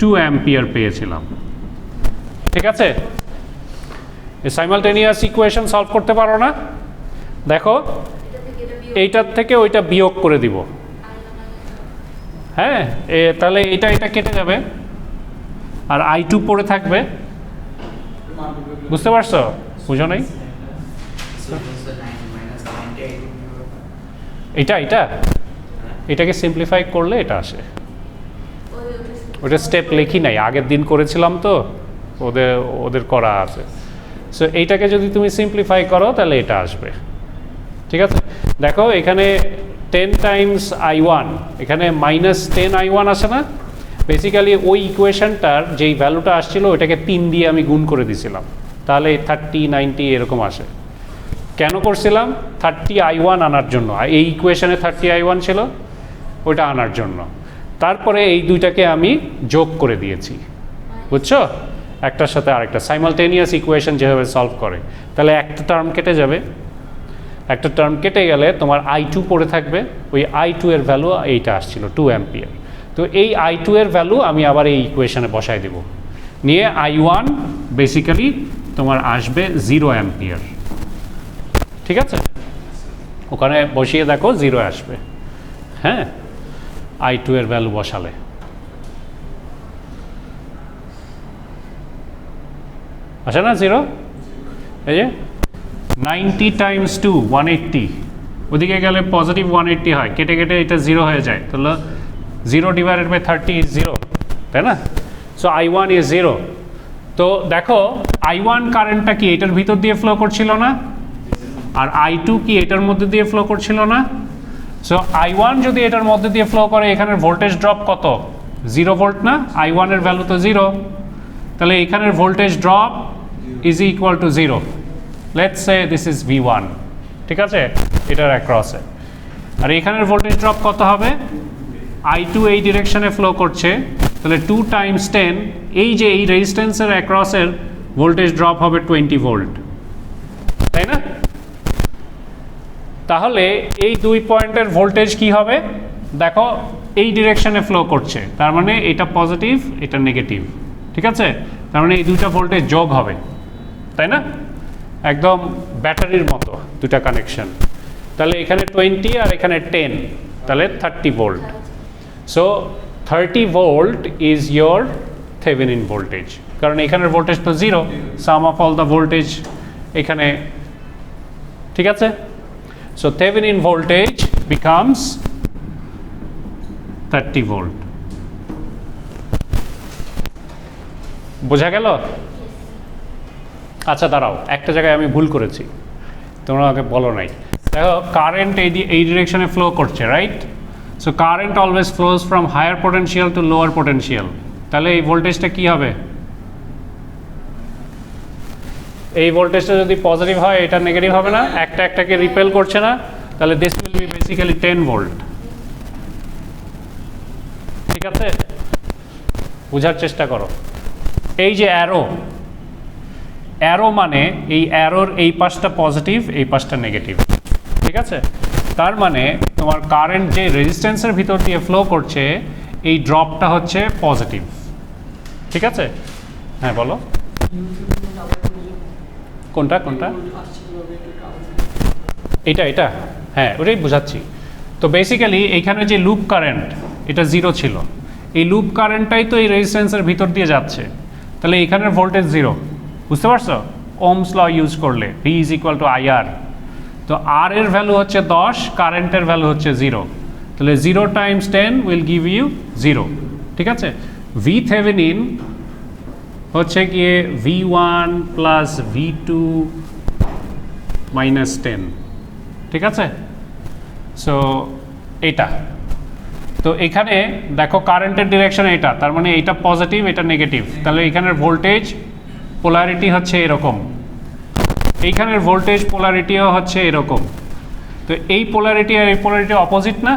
2 অ্যাম্পিয়ার পেয়েছিলাম। ঠিক আছে, এই সাইমালটেনিয়াস ইকুয়েশন সলভ করতে পারো না? দেখো এইটার থেকে ওইটা বিয়োগ করে দিব, হ্যাঁ, তাহলে এটা কেটে যাবে আর I2 পড়ে থাকবে। বুঝতে পারছো? বুঝো নাই? এটাকে সিম্পলিফাই করলে এটা আসে। ওটা স্টেপ লিখি নাই, আগের দিন করেছিলাম তো, ওদের করা আছে। সো এইটাকে যদি তুমি সিম্পলিফাই করো তাহলে এটা আসবে। ঠিক আছে, দেখো এখানে 10 টাইমস I1, এখানে মাইনাস 10I1 আসে না? বেসিক্যালি ওই ইকুয়েশনটার যেই ভ্যালুটা আসছিল ওইটাকে 3 দিয়ে আমি গুণ করে দিয়েছিলাম, তাহলে 30, 90 এরকম আসে। কেন করছিলাম? 30I1 আনার জন্য, এই ইকুয়েশনে 30I1 ছিল, ওইটা আনার জন্য। তারপরে এই দুইটাকে আমি যোগ করে দিয়েছি, বুঝছো? একটার সাথে আরেকটা, সাইমালটেনিয়াস ইকুয়েশন যেভাবে সলভ করে, তাহলে একটা টার্ম কেটে যাবে, একটা টার্ম কেটে গেলে তোমার I2 পড়ে থাকবে, ওই I2 এর ভ্যালু এইটা আসছিল 2 অ্যাম্পিয়ার। তো এই I2 এর ভ্যালু আমি আবার এই ইকুয়েশনে বসাই দেব, নিয়ে I1 বেসিক্যালি তোমার আসবে 0 অ্যাম্পিয়ার। ঠিক আছে, ওখানে বসিয়ে দেখো 0 আসবে, হ্যাঁ, I2 এর ভ্যালু বসালে। আসে না 0? এই যে 90 টাইমস 2 180, ওদিকে গেলে পজিটিভ 180 হয়, কেটে কেটে এটা 0 হয়ে যায়, তাহলে 0 ডিভাইডেড বাই 30 ইজ 0, তাই না? So I1 is 0। তো দেখো I1 কারেন্টটা কি এটার ভিতর দিয়ে ফ্লো করছিল না, আর I2 কি এটার মধ্যে দিয়ে ফ্লো করছিল না? সো I1 যদি এটার মধ্যে দিয়ে ফ্লো করে, এখানের ভোল্টেজ ড্রপ কত? 0 ভোল্ট না? I1 এর ভ্যালু তো 0, তাহলে এখানের voltage drop is equal to 0। Let's say this is V1, ঠিক আছে, এটার অ্যাক্রসে। আর এখানের ভোল্টেজ ড্রপ কত হবে? I2 এই ডিরেকশনে ফ্লো করছে, তাহলে 2 টাইমস 10, এই যে এই রেজিস্ট্যান্সের অ্যাক্রসের ভোল্টেজ ড্রপ হবে 20 ভোল্ট, তাই না? তাহলে এই 2 পয়েন্টের ভোল্টেজ কি হবে? দেখো এই ডিরেকশনে ফ্লো করছে, তার মানে এটা পজিটিভ, এটা নেগেটিভ, ঠিক আছে? তার মানে এই দুইটা ভোল্টেজ যোগ হবে, তাই না? একদম ব্যাটারির মতো দুটা কানেকশন। তাহলে এখানে 20 আর এখানে 10, তাহলে 30 volt. So 30 volt is your Thevenin voltage, কারণ এখানের ভোল্টেজ তো 0, সাম অফ অল দ্য ভোল্টেজ এখানে, ঠিক আছে? So Thevenin voltage becomes 30 volt. বোঝা গেল? আচ্ছা দাঁড়াও, একটা জায়গায় আমি ভুল করেছি, তোমরা আমাকে বলো নাই। দেখো কারেন্ট এই ডিরেকশনে ফ্লো করছে, right? So current always flows from higher potential to lower potential, তাহলে এই ভোল্টেজটা কি হবে? এই ভোল্টেজটা যদি পজিটিভ হয়, এটা নেগেটিভ হবে না? একটা একটাকে রিপেল করছে না? তাহলে this will be basically 10 volt, ঠিক আছে? বোঝার চেষ্টা করো। এই যে অ্যারো মানে এই অ্যারোর এই পাশটা পজিটিভ, এই পাশটা নেগেটিভ, ঠিক আছে? তার মানে তোমার কারেন্ট যে রেজিস্ট্যান্সের ভিতর দিয়ে ফ্লো করছে, এই ড্রপটা হচ্ছে পজিটিভ, ঠিক আছে? হ্যাঁ বলো, কোনটা কোনটা? এটা হ্যাঁ, ওটাই বোঝাচ্ছি। তো বেসিক্যালি এইখানে যে লুপ কারেন্ট, এটা 0 ছিল, এই লুপ কারেন্টটাই তো এই রেজিস্ট্যান্সের ভিতর দিয়ে যাচ্ছে, তাহলে এখানের ভোল্টেজ 0, বুঝতে পারছো? ওমস ল ইউজ করলে V is equal to IR, তো R এর ভ্যালু হচ্ছে 10, কারেন্টের ভ্যালু হচ্ছে 0, তাহলে 0 টাইমস 10 উইল গিভ ইউ 0, ঠিক আছে? V থেভেনিন হচ্ছে গিয়ে V1 প্লাস V2 মাইনাস 10, ঠিক আছে? সো এটা তো এখানে দেখো কারেন্টের ডিরেকশন এটা, তার মানে এটা পজিটিভ, এটা নেগেটিভ, তাহলে এখানের ভোল্টেজ পোলারিটি হচ্ছে এরকম, এইখানের ভোল্টেজ পোলারিটিও হচ্ছে এরকম। তো এই পোলারিটি আর এই পোলারিটি অপোজিট না?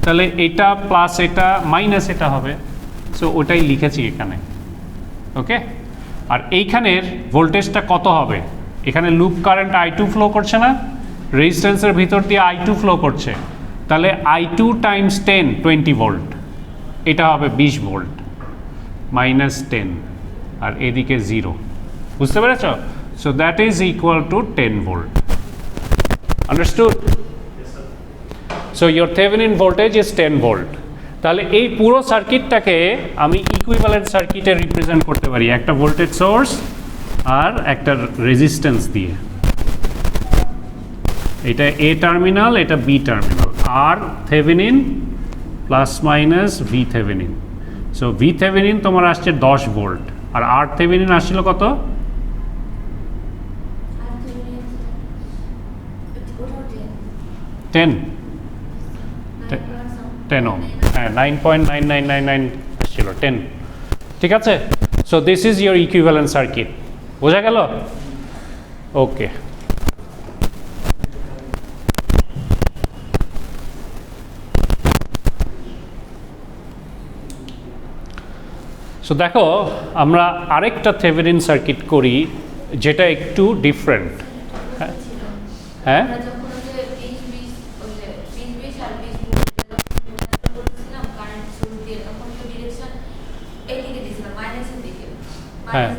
তাহলে এটা প্লাস এটা মাইনাস এটা হবে, সো ওটাই লিখেছি এখানে, ওকে? আর এইখানের ভোল্টেজটা কত হবে? এখানে লুপ কারেন্ট I2 ফ্লো করছে না, রেজিস্ট্যান্সের ভিতর দিয়ে I2 ফ্লো করছে, তাহলে I2 টাইমস 10 20 ভোল্ট, এটা হবে 20 ভোল্ট মাইনাস 10, আর এদিকে 0, বুঝতে পেরেছ? So that is equal two 10 volt. Understood? So your Thevenin voltage is 10 volt. তাহলে এই পুরো সার্কিটটাকে আমি ইকুইভ্যালেন্ট সার্কিটে রিপ্রেজেন্ট করতে পারি একটা ভোল্টেজ সোর্স আর একটা রেজিস্ট্যান্স দিয়ে। এটা A টার্মিনাল, এটা B টার্মিনাল, আর Thevenin plus minus V Thevenin. So V Thevenin তোমার আসছে 10 ভোল্ট, আর R থেভেনিন আসছিল কত? 10 ওহম, হ্যাঁ 9.9999 আসছিল 10, ঠিক আছে? So this is your equivalent circuit, বোঝা গেল? ওকে, সো দেখো আমরা আরেকটা থেভেনিন সার্কিট করি যেটা একটু ডিফারেন্ট। হ্যাঁ হ্যাঁ,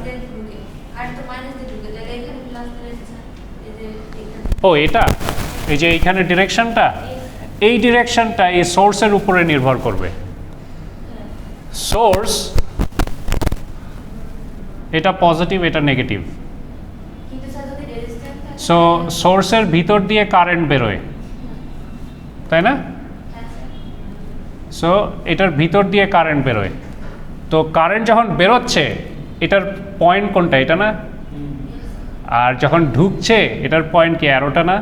ও এটা এই যে এইখানে ডিরেকশনটা, এই ডিরেকশনটা এই সোর্সের উপরে নির্ভর করবে। সোর্স এটা পজিটিভ, এটা নেগেটিভ। সো সোর্সের ভিতর দিয়ে কারেন্ট বেরোয়, তাই না? সো এটার ভিতর দিয়ে কারেন্ট বেরোয়, তো কারেন্ট যখন বেরোচ্ছে এটার পয়েন্ট কোনটা? এটা না? আর যখন ঢুকছে এটার পয়েন্ট কি অ্যারোটা না?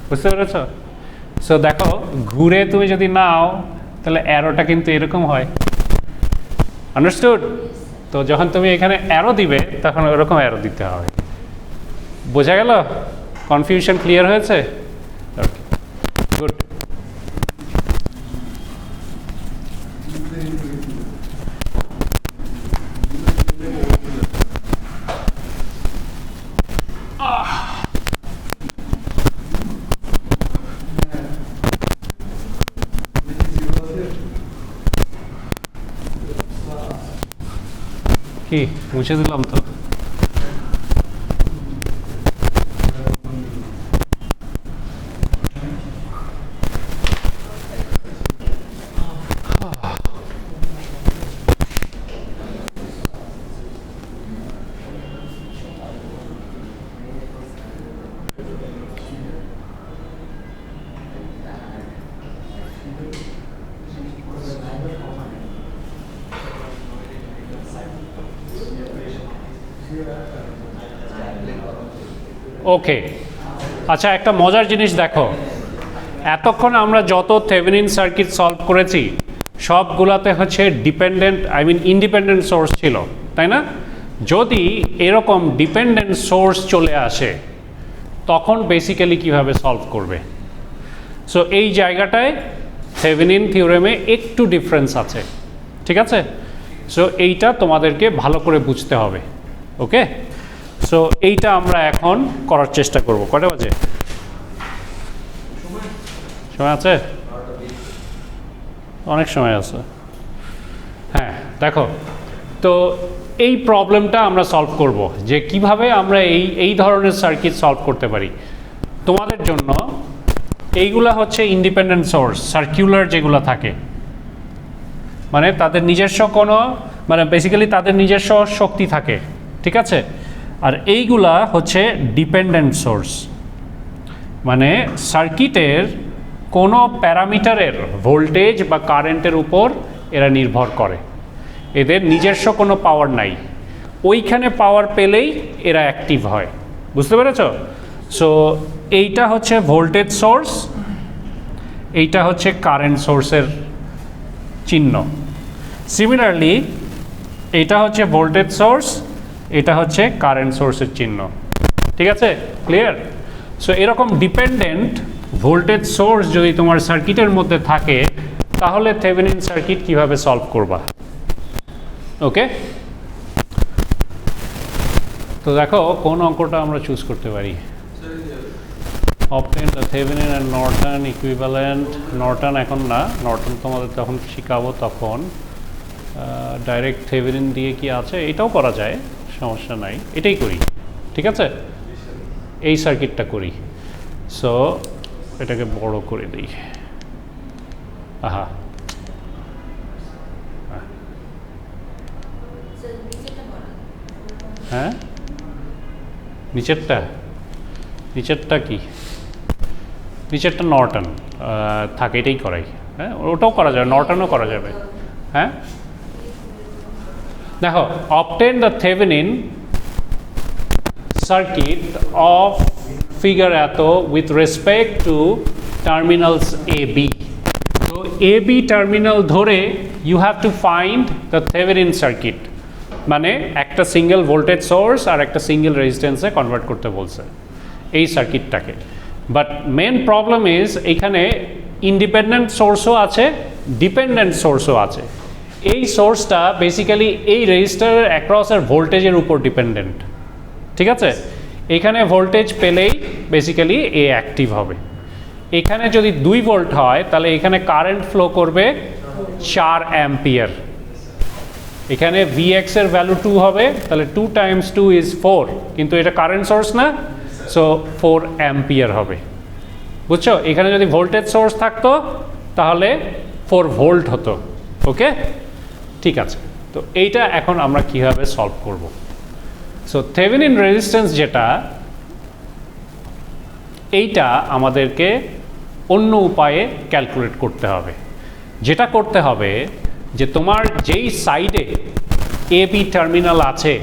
বুঝতে পেরেছ? সো দেখো ঘুরে তুমি যদি নাও তাহলে অ্যারোটা কিন্তু এরকম হয়, আন্ডারস্টুড? তো যখন তুমি এখানে অ্যারো দিবে তখন ওরকম অ্যারো দিতে হবে। বোঝা গেল? কনফিউশন ক্লিয়ার হয়েছে? ওকে, গুড। কি মুছে দিলাম তো? ওকে, আচ্ছা একটা মজার জিনিস দেখো, এতক্ষণ আমরা যত থেভেনিন সার্কিট সলভ করেছি সবগুলাতে হচ্ছে ডিপেন্ডেন্ট, ইন্ডিপেন্ডেন্ট সোর্স ছিল, তাই না? যদি এরকম ডিপেন্ডেন্ট সোর্স চলে আসে তখন বেসিক্যালি কিভাবে সলভ করবে? সো এই জায়গাটায় থেভেনিন থিওরেমে একটু ডিফারেন্স আছে, ঠিক আছে? সো এইটা তোমাদেরকে ভালো করে বুঝতে হবে, ওকে? সো এইটা আমরা এখন করার চেষ্টা করব। কটা বাজে? সময় আছে? অনেক সময় আছে। হ্যাঁ দেখো, তো এই প্রবলেমটা আমরা সলভ করব যে কিভাবে আমরা এই ধরনের সার্কিট সলভ করতে পারি। তোমাদের জন্য এইগুলা হচ্ছে ইন্ডিপেন্ডেন্ট সোর্স, সার্কুলার যেগুলো থাকে, মানে তাদের নিজস্ব কোনো, মানে বেসিক্যালি তাদের নিজস্ব শক্তি থাকে, ঠিক আছে? আর এইগুলা হচ্ছে ডিপেন্ডেন্ট সোর্স, মানে সার্কিটের কোনো প্যারামিটারের ভোল্টেজ বা কারেন্টের উপর এরা নির্ভর করে, এদের নিজস্ব কোনো পাওয়ার নাই, ওইখানে পাওয়ার পেলেই এরা অ্যাক্টিভ হয়। বুঝতে পেরেছ? সো এইটা হচ্ছে ভোল্টেজ সোর্স, এইটা হচ্ছে কারেন্ট সোর্সের চিহ্ন। সিমিলারলি এইটা হচ্ছে ভোল্টেজ সোর্স, এটা হচ্ছে কারেন্ট সোর্সের চিহ্ন, ঠিক আছে? ক্লিয়ার? সো এরকম ডিপেন্ডেন্ট ভোল্টেজ সোর্স যদি তোমার সার্কিটের মধ্যে থাকে তাহলে থেভেনিন সার্কিট কিভাবে সলভ করবা? ওকে, তো দেখো কোন অঙ্কটা আমরা চুজ করতে পারি। obtain the Thevenin and Norton equivalent, Norton এখন না, নর্টন তোমাদের তখন শিখাবো, তখন ডাইরেক্ট থেভেনিন দিয়ে কি আছে এটাও করা যায়, সমস্যা নাই, এটাই করি, ঠিক আছে? এই সার্কিটটা করি। সো এটাকে বড় করে দিই। আহা, হ্যাঁ নিচেরটা, নিচেরটা কি? নিচেরটা নর্টন থাকে, এটাই করাই। হ্যাঁ ওটাও করা যাবে, নর্টনও করা যাবে। হ্যাঁ দেখো, obtain the Thevenin circuit of figure এত with respect to terminals AB. তো AB টার্মিনাল ধরে you have to find the Thevenin circuit, মানে একটা সিঙ্গেল ভোল্টেজ সোর্স আর একটা সিঙ্গেল রেজিস্ট্যান্সে কনভার্ট করতে বলছে এই সার্কিটটাকে। বাট মেন প্রবলেম ইজ এখানে ইন্ডিপেন্ডেন্ট সোর্সও আছে, ডিপেন্ডেন্ট সোর্সও আছে। এই সোর্সটা বেসিক্যালি এই রেজিস্টারের অ্যাক্রসের ভোল্টেজের উপর ডিপেন্ডেন্ট, ঠিক আছে? এখানে ভোল্টেজ পেলেই বেসিক্যালি এ অ্যাক্টিভ হবে। এখানে যদি 2 ভোল্ট হয় তাহলে এখানে কারেন্ট ফ্লো করবে 4 অ্যাম্পিয়ার। এখানে Vx এর ভ্যালু 2 হবে, তাহলে 2 × 2 = 4, কিন্তু এটা কারেন্ট সোর্স না, সো 4 অ্যাম্পিয়ার হবে। বুঝছো? এখানে যদি ভোল্টেজ সোর্স থাকতো তাহলে 4 ভোল্ট হতো। ওকে, ঠিক আছে। তো এইটা এখন আমরা কিভাবে সলভ করব। সো থেভেনিন রেজিস্ট্যান্স যেটা, এইটা আমাদেরকে অন্য উপায়ে ক্যালকুলেট করতে হবে। যেটা করতে হবে যে তোমার যেই সাইডে এ বি টার্মিনাল আছে,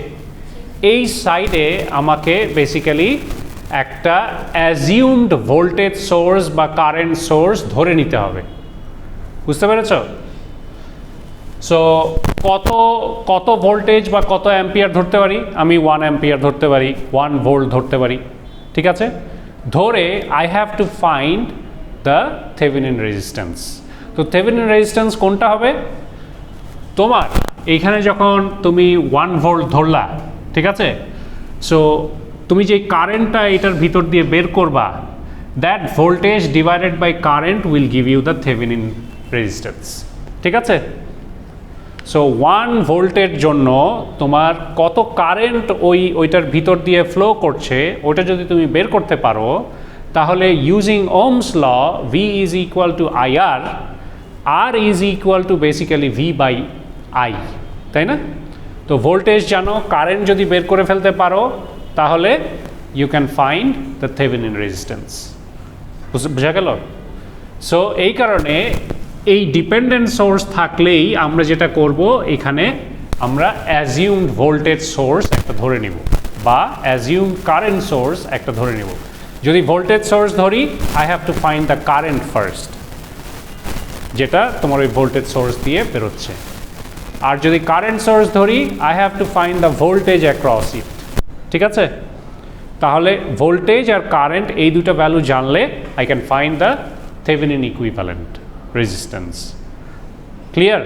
এই সাইডে আমাকে বেসিক্যালি একটা অ্যাজিউমড ভোল্টেজ সোর্স বা কারেন্ট সোর্স ধরে নিতে হবে। বুঝতে পেরেছ? সো কত ভোল্টেজ বা কত অ্যাম্পিয়ার ধরতে পারি? আমি 1 অ্যাম্পিয়ার ধরতে পারি, 1 ভোল্ট ধরতে পারি, ঠিক আছে? ধরে I have to find the Thevenin resistance. তো থেভেনিন রেজিস্ট্যান্স কোনটা হবে? তোমার এইখানে যখন তুমি 1 ভোল্ট ধরলা, ঠিক আছে, সো তুমি যে কারেন্টটা এটার ভিতর দিয়ে বের করবা, that voltage divided by current will give you the Thevenin resistance, ঠিক আছে? সো 1 ভোল্টের জন্য তোমার কত কারেন্ট ওইটার ভিতর দিয়ে ফ্লো করছে, ওটা যদি তুমি বের করতে পারো, তাহলে using Ohm's law V is equal to IR, R is equal to basically V by I, তাই না? তো ভোল্টেজ জানো, কারেন্ট যদি বের করে ফেলতে পারো, তাহলে you can find the Thevenin resistance. বোঝা গেল? সো এই কারণে এই ডিপেন্ডেন্ট সোর্স থাকলেই আমরা যেটা করব, এখানে আমরা অ্যাজিউমড ভোল্টেজ সোর্স একটা ধরে নিব বা অ্যাজিউমড কারেন্ট সোর্স একটা ধরে নিব। যদি ভোল্টেজ সোর্স ধরি, I have to find the current first, যেটা তোমার ওই ভোল্টেজ সোর্স দিয়ে বেরোচ্ছে। আর যদি কারেন্ট সোর্স ধরি, I have to find the voltage across it, ঠিক আছে? তাহলে ভোল্টেজ আর কারেন্ট এই দুটো ভ্যালু জানলে I can find the Thevenin equivalent resistance. Clear?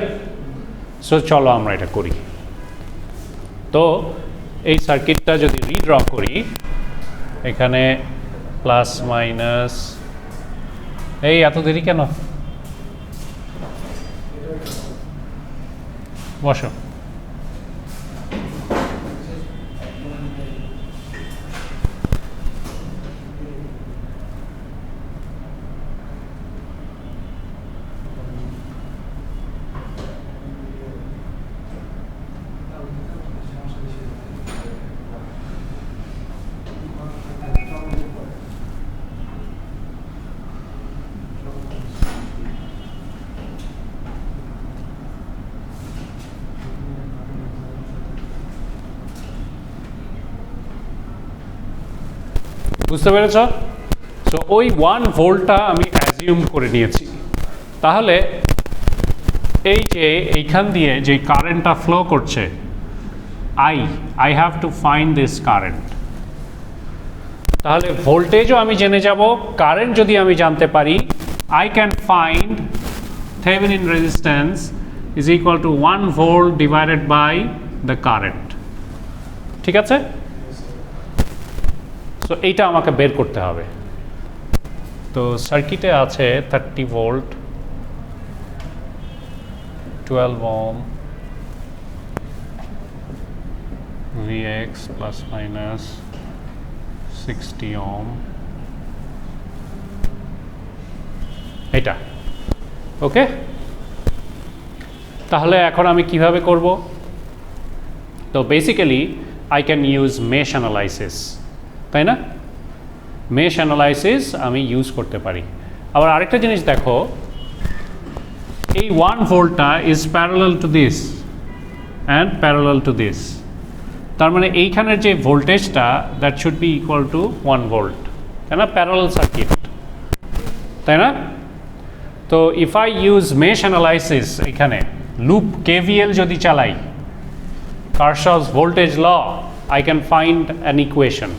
So চলো আমরা এটা করি। তো এই সার্কিটটা যদি রিড্র করি, এখানে প্লাস মাইনাস, এই এত দেরি কেন? বসো। বুঝতে পেরেছ? সো ওই 1 ভোল্টটা আমি অ্যাজিউম করে নিয়েছি। তাহলে এই যে এইখান দিয়ে যে কারেন্টটা ফ্লো করছে, I have to find this current. তাহলে ভোল্টেজও আমি জেনে যাব, কারেন্ট যদি আমি জানতে পারি, I can find Thevenin resistance is equal to 1 volt divided by the current, ঠিক আছে? সো এইটা আমাকে বের করতে হবে। তো সার্কিটে আছে 30 volt, 12 ohm, Vx plus minus 60 ohm, এটা ওকে। তাহলে এখন আমি কিভাবে করব? তো basically I can use mesh analysis, তাই না? মেশ অ্যানালাইসিস আমি ইউজ করতে পারি। আবার আরেকটা জিনিস দেখো, এই 1 ভোল্টটা is parallel to this and parallel to this. তার মানে এইখানের যে ভোল্টেজটা, that should be equal to 1 volt, তাই না? প্যারালাল সার্কিট, তাই না? তো if I use mesh analysis, এখানে লুপ কেভিএল যদি চালাই, Kirchhoff's voltage law, I can find an equation.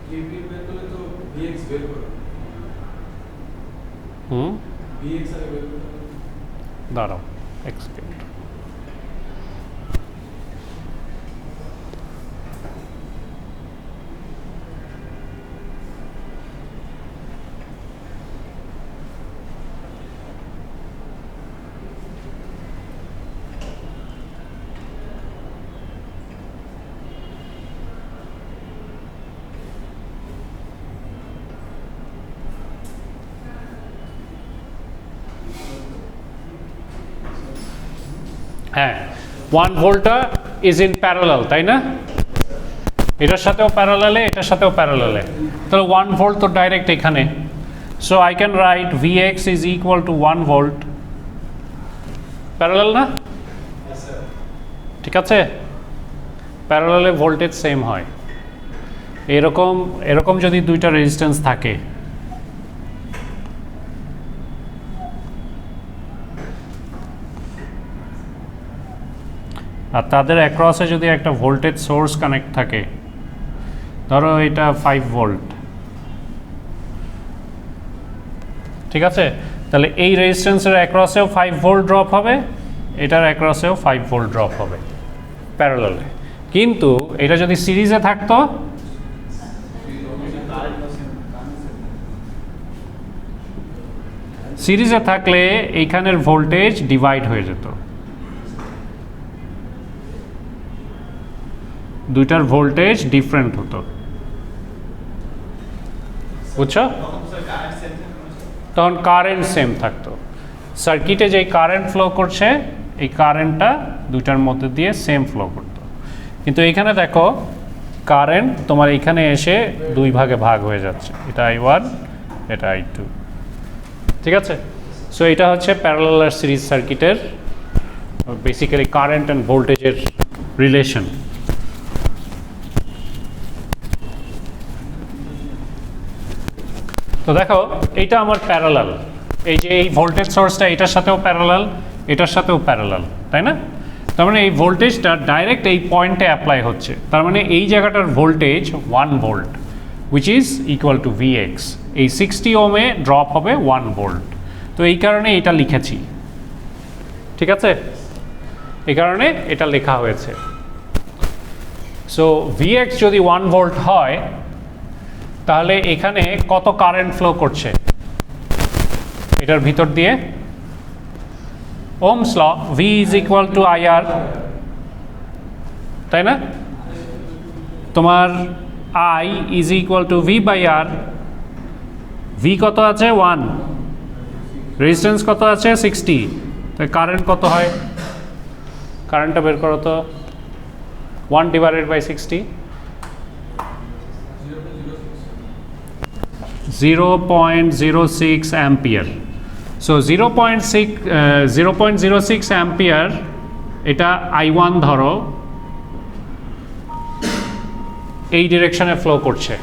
KV বের করলে তো ভিএক্স বের করো। ভিএক্স আগে বের করো। দাঁড়াও এক সেকেন্ড। হ্যাঁ 1 ভোল্টটা ইজ ইন প্যারালাল, তাই না? এটার সাথেও প্যারালালে, এটার সাথেও প্যারালালে, তাহলে 1 ভোল্ট তো ডাইরেক্ট এখানে। So I can write Vx is equal to 1 volt. Parallel না? ঠিক আছে, প্যারালালে ভোল্টেজ সেম হয়। এরকম যদি দুইটা রেজিস্ট্যান্স থাকে, আর তাদের অ্যাক্রসে যদি একটা ভোল্টেজ সোর্স কানেক্ট থাকে, ধরো এটা 5 ভোল্ট, ঠিক আছে, তাহলে এই রেজিস্ট্যান্সের অ্যাক্রসেও 5 ভোল্ট ড্রপ হবে, এটার অ্যাক্রসেও 5 ভোল্ট ড্রপ হবে প্যারালালে। কিন্তু এটা যদি সিরিজে থাকতো, সিরিজে থাকলে এইখানের ভোল্টেজ ডিভাইড হয়ে যেত, দুইটার ভোল্টেজ ডিফারেন্ট হতো, বুঝছো? তখন কারেন্ট সেম থাকতো। সার্কিটে যেই কারেন্ট ফ্লো করছে, এই কারেন্টটা দুইটার মধ্যে দিয়ে সেম ফ্লো করতো। কিন্তু এখানে দেখো কারেন্ট তোমার এখানে এসে দুই ভাগে ভাগ হয়ে যাচ্ছে, এটা I1, এটা I2, ঠিক আছে? সো এটা হচ্ছে প্যারালাল আর সিরিজ সার্কিটের বেসিক্যালি কারেন্ট অ্যান্ড ভোল্টেজের রিলেশন। তো দেখো এইটা আমার প্যারালাল, এই যে এই ভোল্টেজ সোর্সটা এটার সাথেও প্যারালাল, এটার সাথেও প্যারালাল, তাই না? তার মানে এই ভোল্টেজটা ডাইরেক্ট এই পয়েন্টে অ্যাপ্লাই হচ্ছে, তার মানে এই জায়গাটার voltage 1 volt which is equal two Vx। এই 60 ওহমে ড্রপ হবে 1 ভোল্ট, তো এই কারণে এটা লিখেছি, ঠিক আছে? এই কারণে এটা লেখা হয়েছে। সো Vx যদি 1 ভোল্ট হয়, তাহলে এখানে কত কারেন্ট ফ্লো করছে এটার ভিতর দিয়ে? Ohm's law, V is equal to IR, তাই না? তোমার I is equal to V by R। V কত আছে? 1, রেজিস্ট্যান্স কত আছে? 60, তাই কারেন্ট কত হয়? কারেন্টটা বের করো তো, 1 divided by 60, 0.06 ampere. So 0.06 ampere, এটা I1 ধরো এই ডিরেকশনে ফ্লো করছে,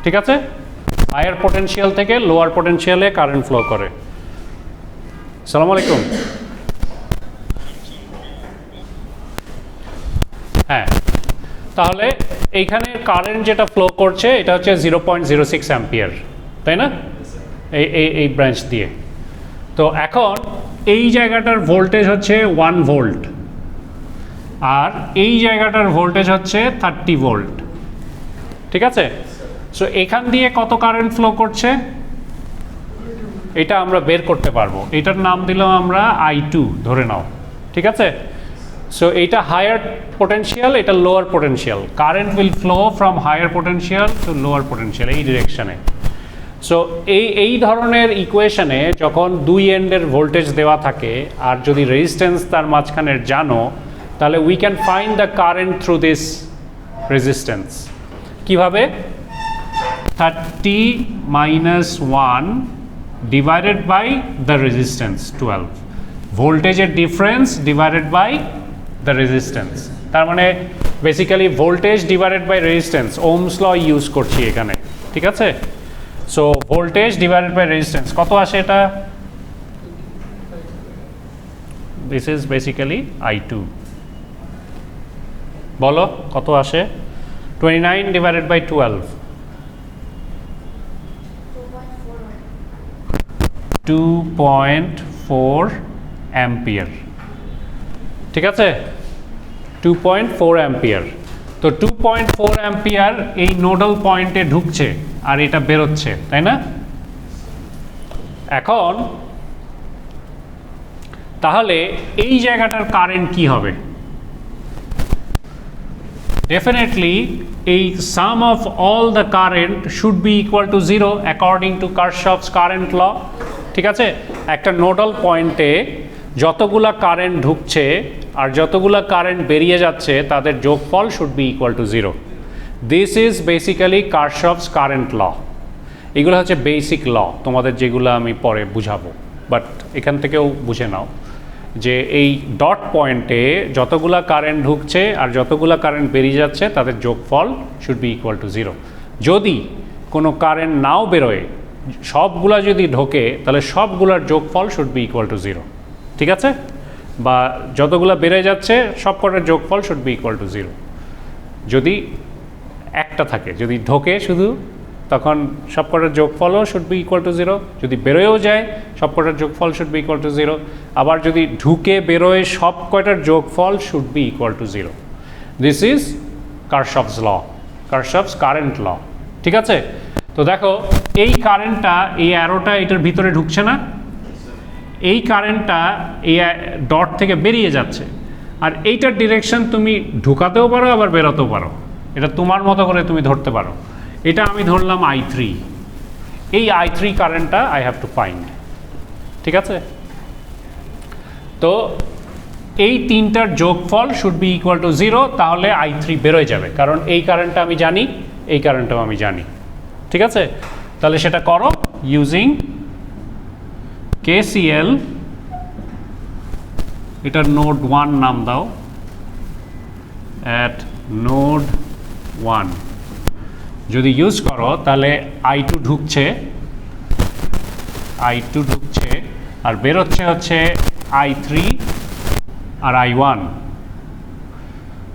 ঠিক আছে? হায়ার পটেনশিয়াল থেকে লোয়ার পটেনশিয়ালে কারেন্ট ফ্লো করে। আসসালামু আলাইকুম। হ্যাঁ, তাহলে এইখানে কারেন্ট যেটা ফ্লো করছে এটা হচ্ছে 0.06 অ্যাম্পিয়ার, তাই না? এই ব্রাঞ্চ দিয়ে। তো এখন এই জায়গাটার ভোল্টেজ হচ্ছে 1 ভোল্ট, আর এই জায়গাটার ভোল্টেজ হচ্ছে 30 ভোল্ট, ঠিক আছে? সো এখান দিয়ে কত কারেন্ট ফ্লো করছে এটা আমরা বের করতে পারবো। এটার নাম দিলাম আমরা I2 ধরে নাও, ঠিক আছে? সো এইটা হায়ার পোটেনশিয়াল, এটা lower potential. Current will flow from higher potential to lower potential এই ডিরেকশনে। সো এই ধরনের ইকুয়েশনে যখন দুই এন্ডের ভোল্টেজ দেওয়া থাকে আর যদি রেজিস্ট্যান্স তার মাঝখানের জানো, তাহলে we can find the current through this resistance. কিভাবে? 30 minus 1 divided by the resistance 12, ভোল্টেজের difference divided by the resistance. তার মানে basically voltage divided by resistance, Ohm's law use করছি এখানে, ঠিক আছে? So voltage divided by resistance কত আসে এটা? This is basically I2। বলো কত আসে? 29 ডিভাইডেড বাই 12, 2.4 অ্যাম্পিয়ার। ঠিক আছে, 2.4 অ্যাম্পিয়ার। তো 2.4 অ্যাম্পিয়ার এই নোডাল পয়েন্টে ঢুকছে আর এটা বেরোচ্ছে, তাই না? এখন তাহলে এই জায়গাটার কারেন্ট কি হবে? ডেফিনেটলি এই sum of all the current should be equal to 0 according to Kirchhoff's current law. ঠিক আছে, একটা নোডাল পয়েন্টে যতগুলা কারেন্ট ঢুকছে আর যতগুলা কারেন্ট বেরিয়ে যাচ্ছে তাদের যোগফল should be equal to 0। This is basically Kirchhoff's current law. এগুলো হচ্ছে বেসিক ল, তোমাদের যেগুলো আমি পরে বুঝাবো, বাট এখান থেকেও বুঝে নাও যে এই ডট পয়েন্টে যতগুলা কারেন্ট ঢুকছে আর যতগুলা কারেন্ট বেরিয়ে যাচ্ছে তাদের যোগফল শুড বি ইকুয়াল টু 0। যদি কোনো কারেন্ট নাও বেরোয়, সবগুলা যদি ঢোকে, তাহলে সবগুলার যোগফল শুড বি ইকুয়াল টু 0। ঠিক আছে, বা যতগুলা বেড়ে যাচ্ছে সব কটার যোগফল শুড বি ইকুয়াল টু 0। যদি একটা থাকে, যদি ঢোকে শুধু, তখন সব কটার যোগফলও শুড বি ইকুয়াল টু 0। যদি বেরোয়ও যায় সব কটার যোগফল শুড বি ইকুয়াল টু 0। আবার যদি ঢুকে বেরোয় সব কটার যোগফল should be equal to 0। This is Kirchhoff's law, Kirchhoff's current law. ঠিক আছে, তো দেখো এই কারেন্টটা, এই অ্যারোটা এটার ভিতরে ঢুকছে না, এই কারেন্টটা এই ডট থেকে বেরিয়ে যাচ্ছে, আর এইটার ডিরেকশন তুমি ঢুকাতেও পারো আবার বেরোতেও পারো, এটা তোমার মতো করে তুমি ধরতে পারো। এটা আমি ধরলাম I3, এই I3 কারেন্টটা আই হ্যাভ টু ফাইন্ড। ঠিক আছে, তো এই তিনটার যোগফল শুড বি ইকুয়াল টু 0, তাহলে I3 বেরোয় যাবে, কারণ এই কারেন্টটা আমি জানি, এই কারেন্টটাও আমি জানি। ঠিক আছে, তাহলে সেটা করো ইউজিং KCL। এটার নোড 1 নাম দাও, অ্যাট নোড 1 যদি ইউজ করো তাহলে I2 ঢুকছে, আর বেরোচ্ছে হচ্ছে I3 আর I1।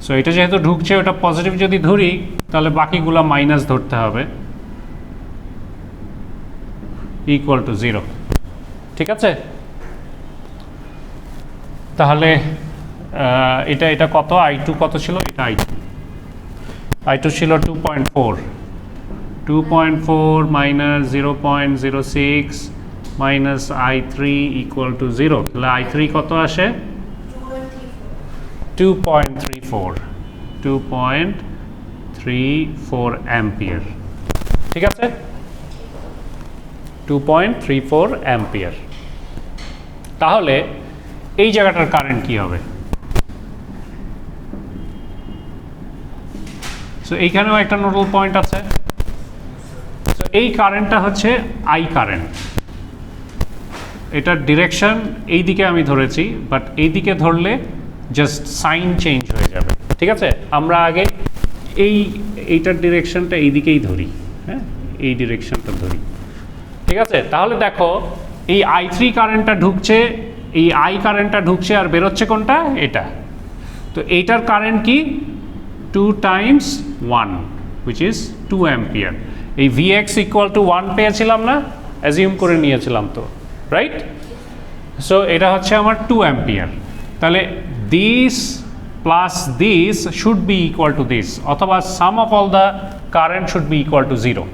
সো এটা যেহেতু ঢুকছে, ওটা পজিটিভ যদি ধরি তাহলে বাকিগুলো মাইনাস ধরতে হবে, ইকুয়াল টু 0। ঠিক আছে, তাহলে এটা কত, I2 কত ছিল? এটা I2 ছিল 2.4 minus 0.06 minus I3 equal to 0। তাহলে I3 কত আসে? 2.34 অ্যাম্পিয়ার। ঠিক আছে, 2.34 অ্যাম্পিয়ার। তাহলে এই জায়গাটার কারেন্ট কি হবে? সো এইখানেও একটা নোডাল পয়েন্ট আছে। সো এই কারেন্টটা হচ্ছে I কারেন্ট, এটার ডিরেকশন এই দিকে আমি ধরেছি, বাট এই দিকে ধরলে জাস্ট সাইন চেঞ্জ হয়ে যাবে। ঠিক আছে, আমরা আগে এইটার ডিরেকশনটা এই দিকেই ধরি, হ্যাঁ, এই ডিরেকশনটা ধরি। ঠিক আছে, তাহলে দেখো এই I3 কারেন্টটা ঢুকছে, এই I কারেন্টটা ঢুকছে আর বেরোচ্ছে কোনটা? এটা। তো এইটার কারেন্ট কি? 2 times 1 which is 2 অ্যাম্পিয়ার। এই Vx ইকুয়াল টু 1 পেয়েছিলাম না, অ্যাজিউম করে নিয়েছিলাম তো, রাইট? সো এটা হচ্ছে আমার 2 অ্যাম্পিয়ার। তাহলে this plus this should be equal to this, অথবা sum of all the current should be equal to 0।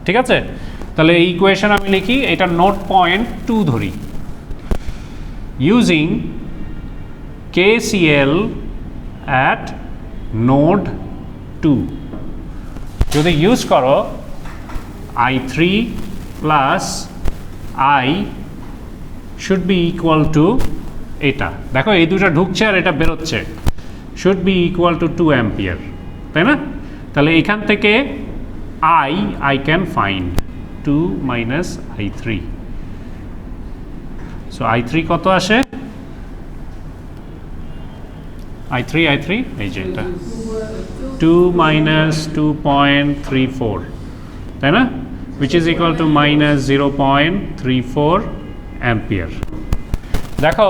ঠিক আছে, তাহলে এই ইকুয়েশন আমি লিখি, এটা নোড পয়েন্ট 2 ধরি, ইউজিং KCL at নোড 2। যদি ইউজ করো I3 plus I should be equal two, এটা দেখো এই দুটা ঢুকছে আর এটা বেরোচ্ছে, should be equal two 2 ampere, তাই না? তাহলে এখান থেকে I can find 2 minus I3। So I3 কত আসে? I3 এই যে এটা 2 মাইনাস 2.34, তাই না? which is equal to minus 0.34 ampere. দেখো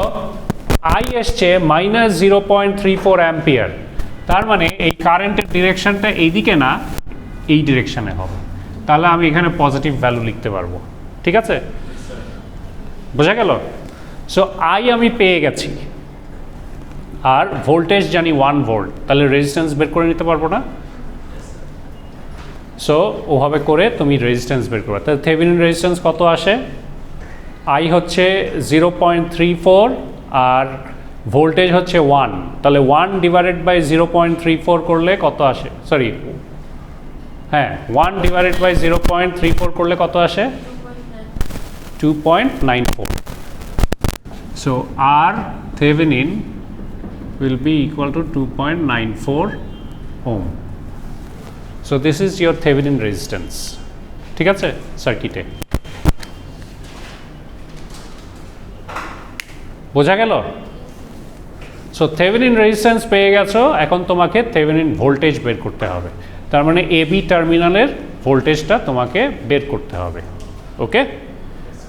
I এসছে মাইনাস 0.34 অ্যাম্পিয়ার, তার মানে এই কারেন্টের ডিরেকশনটা এইদিকে না, এই ডিরেকশনে হবে। তাহলে আমি এখানে পজিটিভ ভ্যালু লিখতে পারবো। ঠিক আছে, বোঝা গেল? সো আই আমি পেয়ে গেছি, আর ভোল্টেজ জানি 1 ভোল্ট, তাহলে রেজিস্ট্যান্স বের করে নিতে পারবো না? সো ওভাবে করে তুমি রেজিস্ট্যান্স বের করবে। তাহলে থেভেনিন রেজিস্ট্যান্স কত আসে? আই হচ্ছে 0.34 আর ভোল্টেজ হচ্ছে 1, তাহলে 1 ডিভাইডেড বাই 0.34 করলে কত আসে? সরি, হ্যাঁ, 1 ডিভাইডেড বাই 0.34 করলে কত আসে? 2.94. So R Thevenin will be equal to 2.94 ohm. So this is your Thevenin resistance. ঠিক আছে সার্কিটে? বোঝা গেল? সো থেভেনিন রেজিস্ট্যান্স পেয়ে গেছো, এখন তোমাকে থেভেনিন ভোল্টেজ বের করতে হবে। তার মানে এবি টার্মিনালের ভোল্টেজটা তোমাকে বের করতে হবে। ওকে,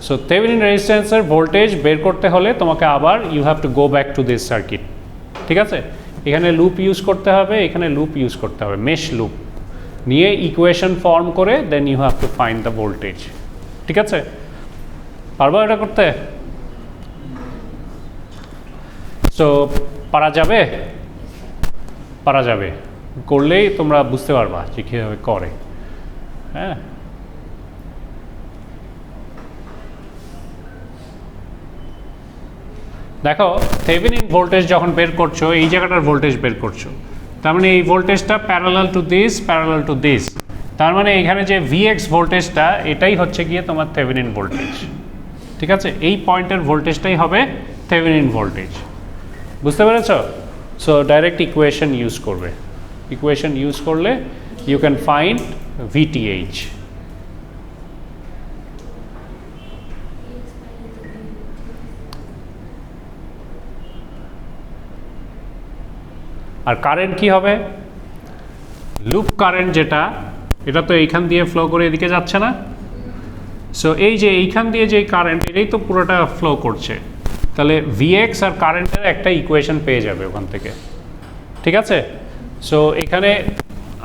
সো থেভেনিন রেজিস্ট্যান্সের ভোল্টেজ বের করতে হলে তোমাকে আবার you have to go back to this circuit. ঠিক আছে, এখানে লুপ ইউজ করতে হবে, এখানে লুপ ইউজ করতে হবে, মেশ লুপ নিয়ে ইকুয়েশন ফর্ম করে then you have to find the voltage. ঠিক আছে, পারবো এটা করতে? সো পারা যাবে? পারা যাবে, করলেই তোমরা বুঝতে পারবা যে কীভাবে করে। হ্যাঁ, দেখো থেভেনিন ভোল্টেজ যখন বের করছো, এই জায়গাটার ভোল্টেজ বের করছো, তার মানে এই ভোল্টেজটা parallel to this, parallel to this, তার মানে এখানে যে ভিএক্স ভোল্টেজটা এটাই হচ্ছে গিয়ে তোমার থেভেনিন ভোল্টেজ। ঠিক আছে, এই পয়েন্টের ভোল্টেজটাই হবে থেভেনিন ভোল্টেজ। বুঝতে পেরেছ? সো ডাইরেক্ট ইকুয়েশন ইউজ করবে, ইকুয়েশন ইউজ করলে ইউ ক্যান ফাইন্ড ভিটিএইচ। আর কারেন্ট কি হবে? লুপ কারেন্ট যেটা, এটা তো এইখান দিয়ে ফ্লো করে এদিকে যাচ্ছে না? সো এই যে এইখান দিয়ে যে কারেন্ট, এটাই তো পুরোটা ফ্লো করছে, তাহলে ভিএক্স আর কারেন্টের একটা ইকুয়েশন পেয়ে যাবে ওখান থেকে। ঠিক আছে, সো এখানে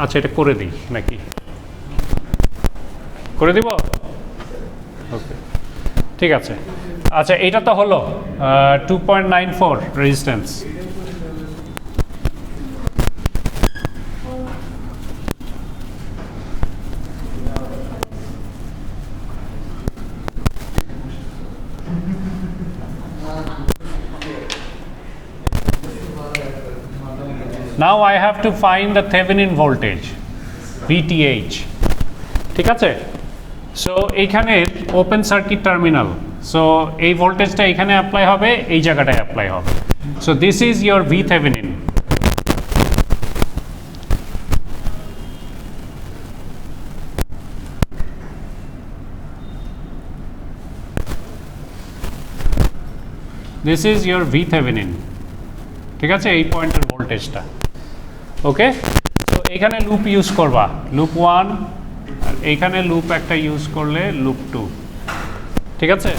আচ্ছা এটা করে দিই নাকি? করে দিব? ওকে, ঠিক আছে। আচ্ছা এটা তো হলো 2.94 resistance. Now I have to find the Thevenin voltage, VTH. ঠিক আছে, সো এইখানে ওপেন সার্কিট টার্মিনাল, সো এই ভোল্টেজটা এখানে অ্যাপ্লাই হবে, এই জায়গাটায় অ্যাপ্লাই হবে। So this is your V Thevenin. This is your V Thevenin. ঠিক আছে, এই পয়েন্টের ভোল্টেজটা। ওকে, তো এইখানে লুপ ইউজ করবা, লুপ 1, আর এইখানে লুপ একটা ইউজ করলে লুপ 2। ঠিক আছে,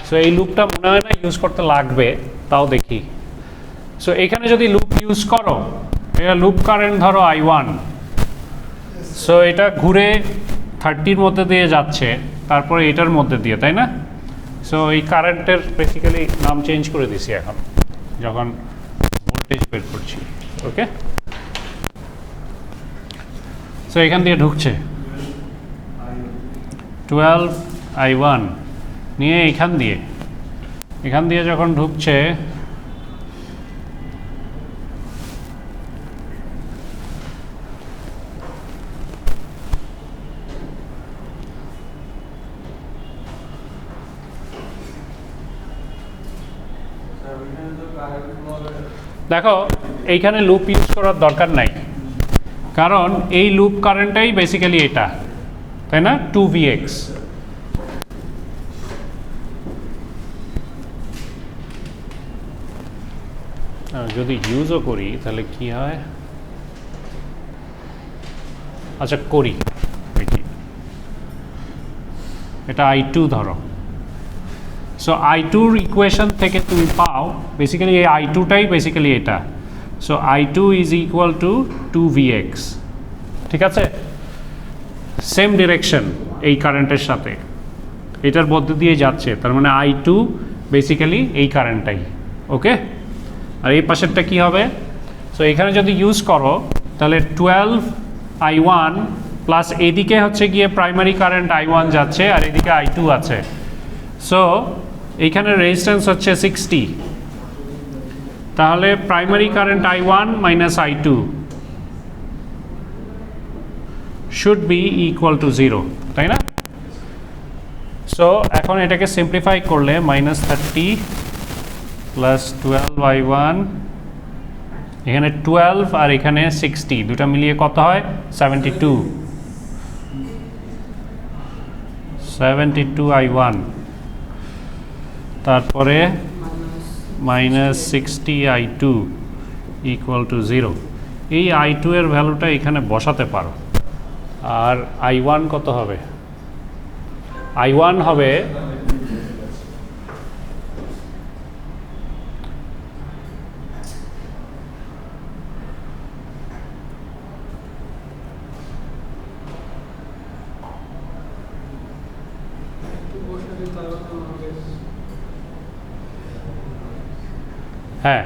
সো এই লুপটা মনে হয় না ইউজ করতে লাগবে, তাও দেখি। সো এখানে যদি লুপ ইউজ করো, এটা লুপ কারেন্ট ধরো I1, সো এটা ঘুরে 30-র মধ্যে দিয়ে যাচ্ছে, তারপরে এটার মধ্যে দিয়ে, তাই না? সো এই কারেন্টের বেসিক্যালি নাম চেঞ্জ করে দিছি এখন যখন ভোল্টেজ বের করছি। ওকে, সো এখান দিয়ে ঢুকছে 12I1 নিয়ে এখান দিয়ে যখন ঢুকছে, দেখো এইখানে লুপ ইউজ করার দরকার নাই, কারণ এই লুপ কারেন্টটাই বেসিক্যালি এটা, তাই না? 2Vx। যদি ইউজও করি তাহলে কি হয়? আচ্ছা করি, এটা I2 ধরো। সো I2-র ইকুয়েশন থেকে তুমি পাও বেসিক্যালি এই I2টাই বেসিক্যালি এটা। So I2 is equal two 2Vx। ঠিক আছে, সেম ডিরেকশন এই কারেন্টের সাথে, এটার মধ্যে দিয়ে যাচ্ছে, তার মানে I2 বেসিক্যালি এই কারেন্টটাই। ওকে, আর এই পাশেরটা কি হবে? সো এখানে যদি ইউজ করো তাহলে 12I1 প্লাস এদিকে হচ্ছে গিয়ে প্রাইমারি কারেন্ট I1 যাচ্ছে আর এদিকে I2 আছে। সো এইখানে রেজিস্ট্যান্স হচ্ছে 60, তাহলে primary current I1 minus I2 should be equal to 0, তাই না? সো এখন এটাকে সিম্পলিফাই করলে -30 প্লাস 12I1, এখানে 12 আর এখানে 60, দুটা মিলিয়ে কত হয়? 72I1, তারপরে -60I2 ইকুয়াল টু 0। এই I2 এর ভ্যালুটা এখানে বসাতে পারো। আর I1 কত হবে? I1 হবে হ্যাঁ,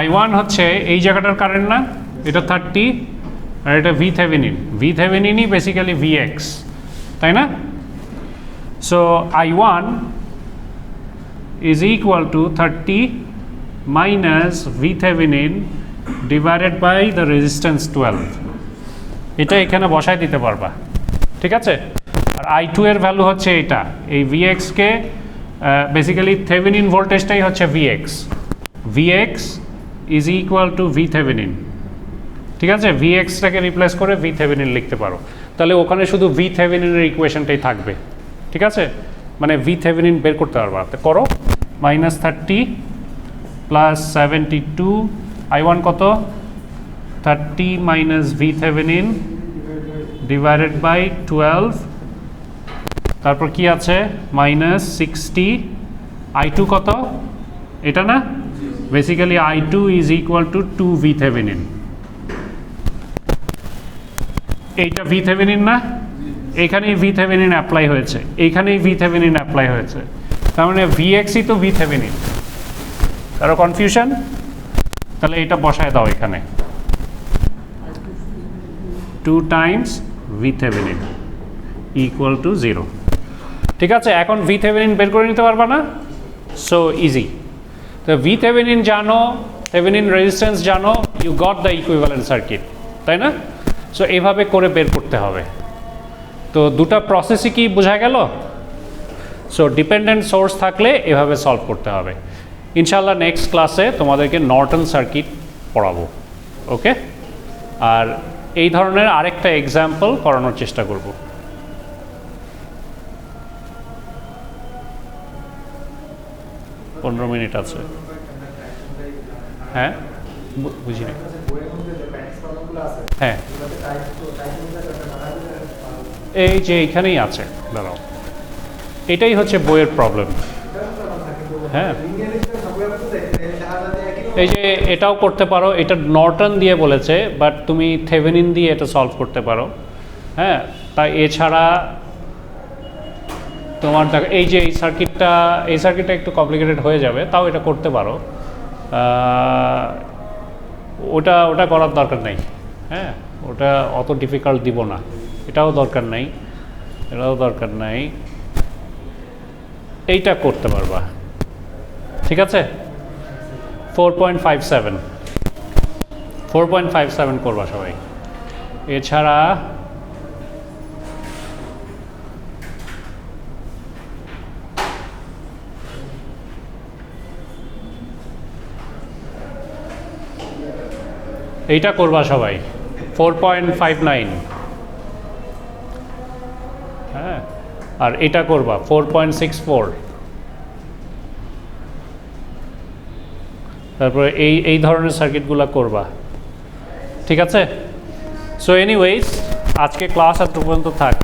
I1 হচ্ছে এই জায়গাটার কারেন্ট না, এটা 30 আর এটা ভিথেভেনিনই বেসিক্যালি Vx, তাই না? So I1 is equal to 30 minus V Thevenin divided by the resistance 12। এটা এখানে বসায় দিতে পারবা, ঠিক আছে? আর I2 এর ভ্যালু হচ্ছে এটা, এই Vx কে বেসিক্যালি থেভেনিন ভোল্টেজটাই হচ্ছে Vx ইজ ইকুয়াল টু ভিথেভেনিন, ঠিক আছে? Vx-টাকে রিপ্লেস করে ভিথেভেনিন লিখতে পারো, তাহলে ওখানে শুধু ভিথেভেনিনের ইকুয়েশনটাই থাকবে, ঠিক আছে? মানে ভিথেভেনিন বের করতে পারবা, তো করো। -30 প্লাস 72, I1 কত? 30 মাইনাস ভিথেভেনিন ডিভাইডেড বাই 12, তারপর কি আছে? -60, I2 কত? এটা না, basically I2 is equal two 2 ভিথেভেনিন। এইটা ভিথেভেনিন না, এখানেই ভিথেভেনিন অ্যাপ্লাই হয়েছে, এইখানেই ভিথেভেনিন অ্যাপ্লাই হয়েছে, তার মানে Vx-ই তো ভিথেভেনিন। কারো কনফিউশন? তাহলে এটা বসায় দাও এখানে, 2 টাইমস ভিথেভেনিন ইকুয়াল টু 0, ঠিক আছে? এখন ভিথেভেনিন বের করে নিতে পারবা না? So easy. তো ভিথেভেনিন জানো, থেভেনিন রেজিস্ট্যান্স জানো, you got the equivalent circuit, তাই না? সো এইভাবে করে বের করতে হবে। তো দুটা প্রসেসই কি বোঝা গেল? সো ডিপেন্ডেন্ট সোর্স থাকলে এভাবে সলভ করতে হবে। ইনশাআল্লাহ নেক্সট ক্লাসে তোমাদেরকে নর্টন সার্কিট পড়াবো, ওকে? আর এই ধরনের আরেকটা এক্সাম্পল করানোর চেষ্টা করব। পনেরো মিনিট আছে। হ্যাঁ, বুঝিনি। হ্যাঁ, এই যে এইখানেই আছে, দাঁড়াও, এটাই হচ্ছে বইয়ের প্রবলেম। হ্যাঁ, এই যে এটাও করতে পারো, এটা নর্টন দিয়ে বলেছে, বাট তুমি থেভেনিন দিয়ে এটা সলভ করতে পারো। হ্যাঁ, তাই এছাড়া তোমার এই যে এই সার্কিটটা একটু কমপ্লিকেটেড হয়ে যাবে, তাও এটা করতে পারো। ওটা করার দরকার নেই। হ্যাঁ, ওটা অত ডিফিকাল্ট দিব না, এটাও দরকার নাই, এটাও দরকার নাই, এইটা করতে পারবা, ঠিক আছে? 4.57 করবা সবাই। এছাড়া এইটা করবা সবাই, 4.59। হ্যাঁ, আর এটা করবা 4.64। তারপরে এই ধরনের সার্কিটগুলো করবা, ঠিক আছে? সো এনিওয়েজ, আজকে ক্লাস এত পর্যন্ত থাক।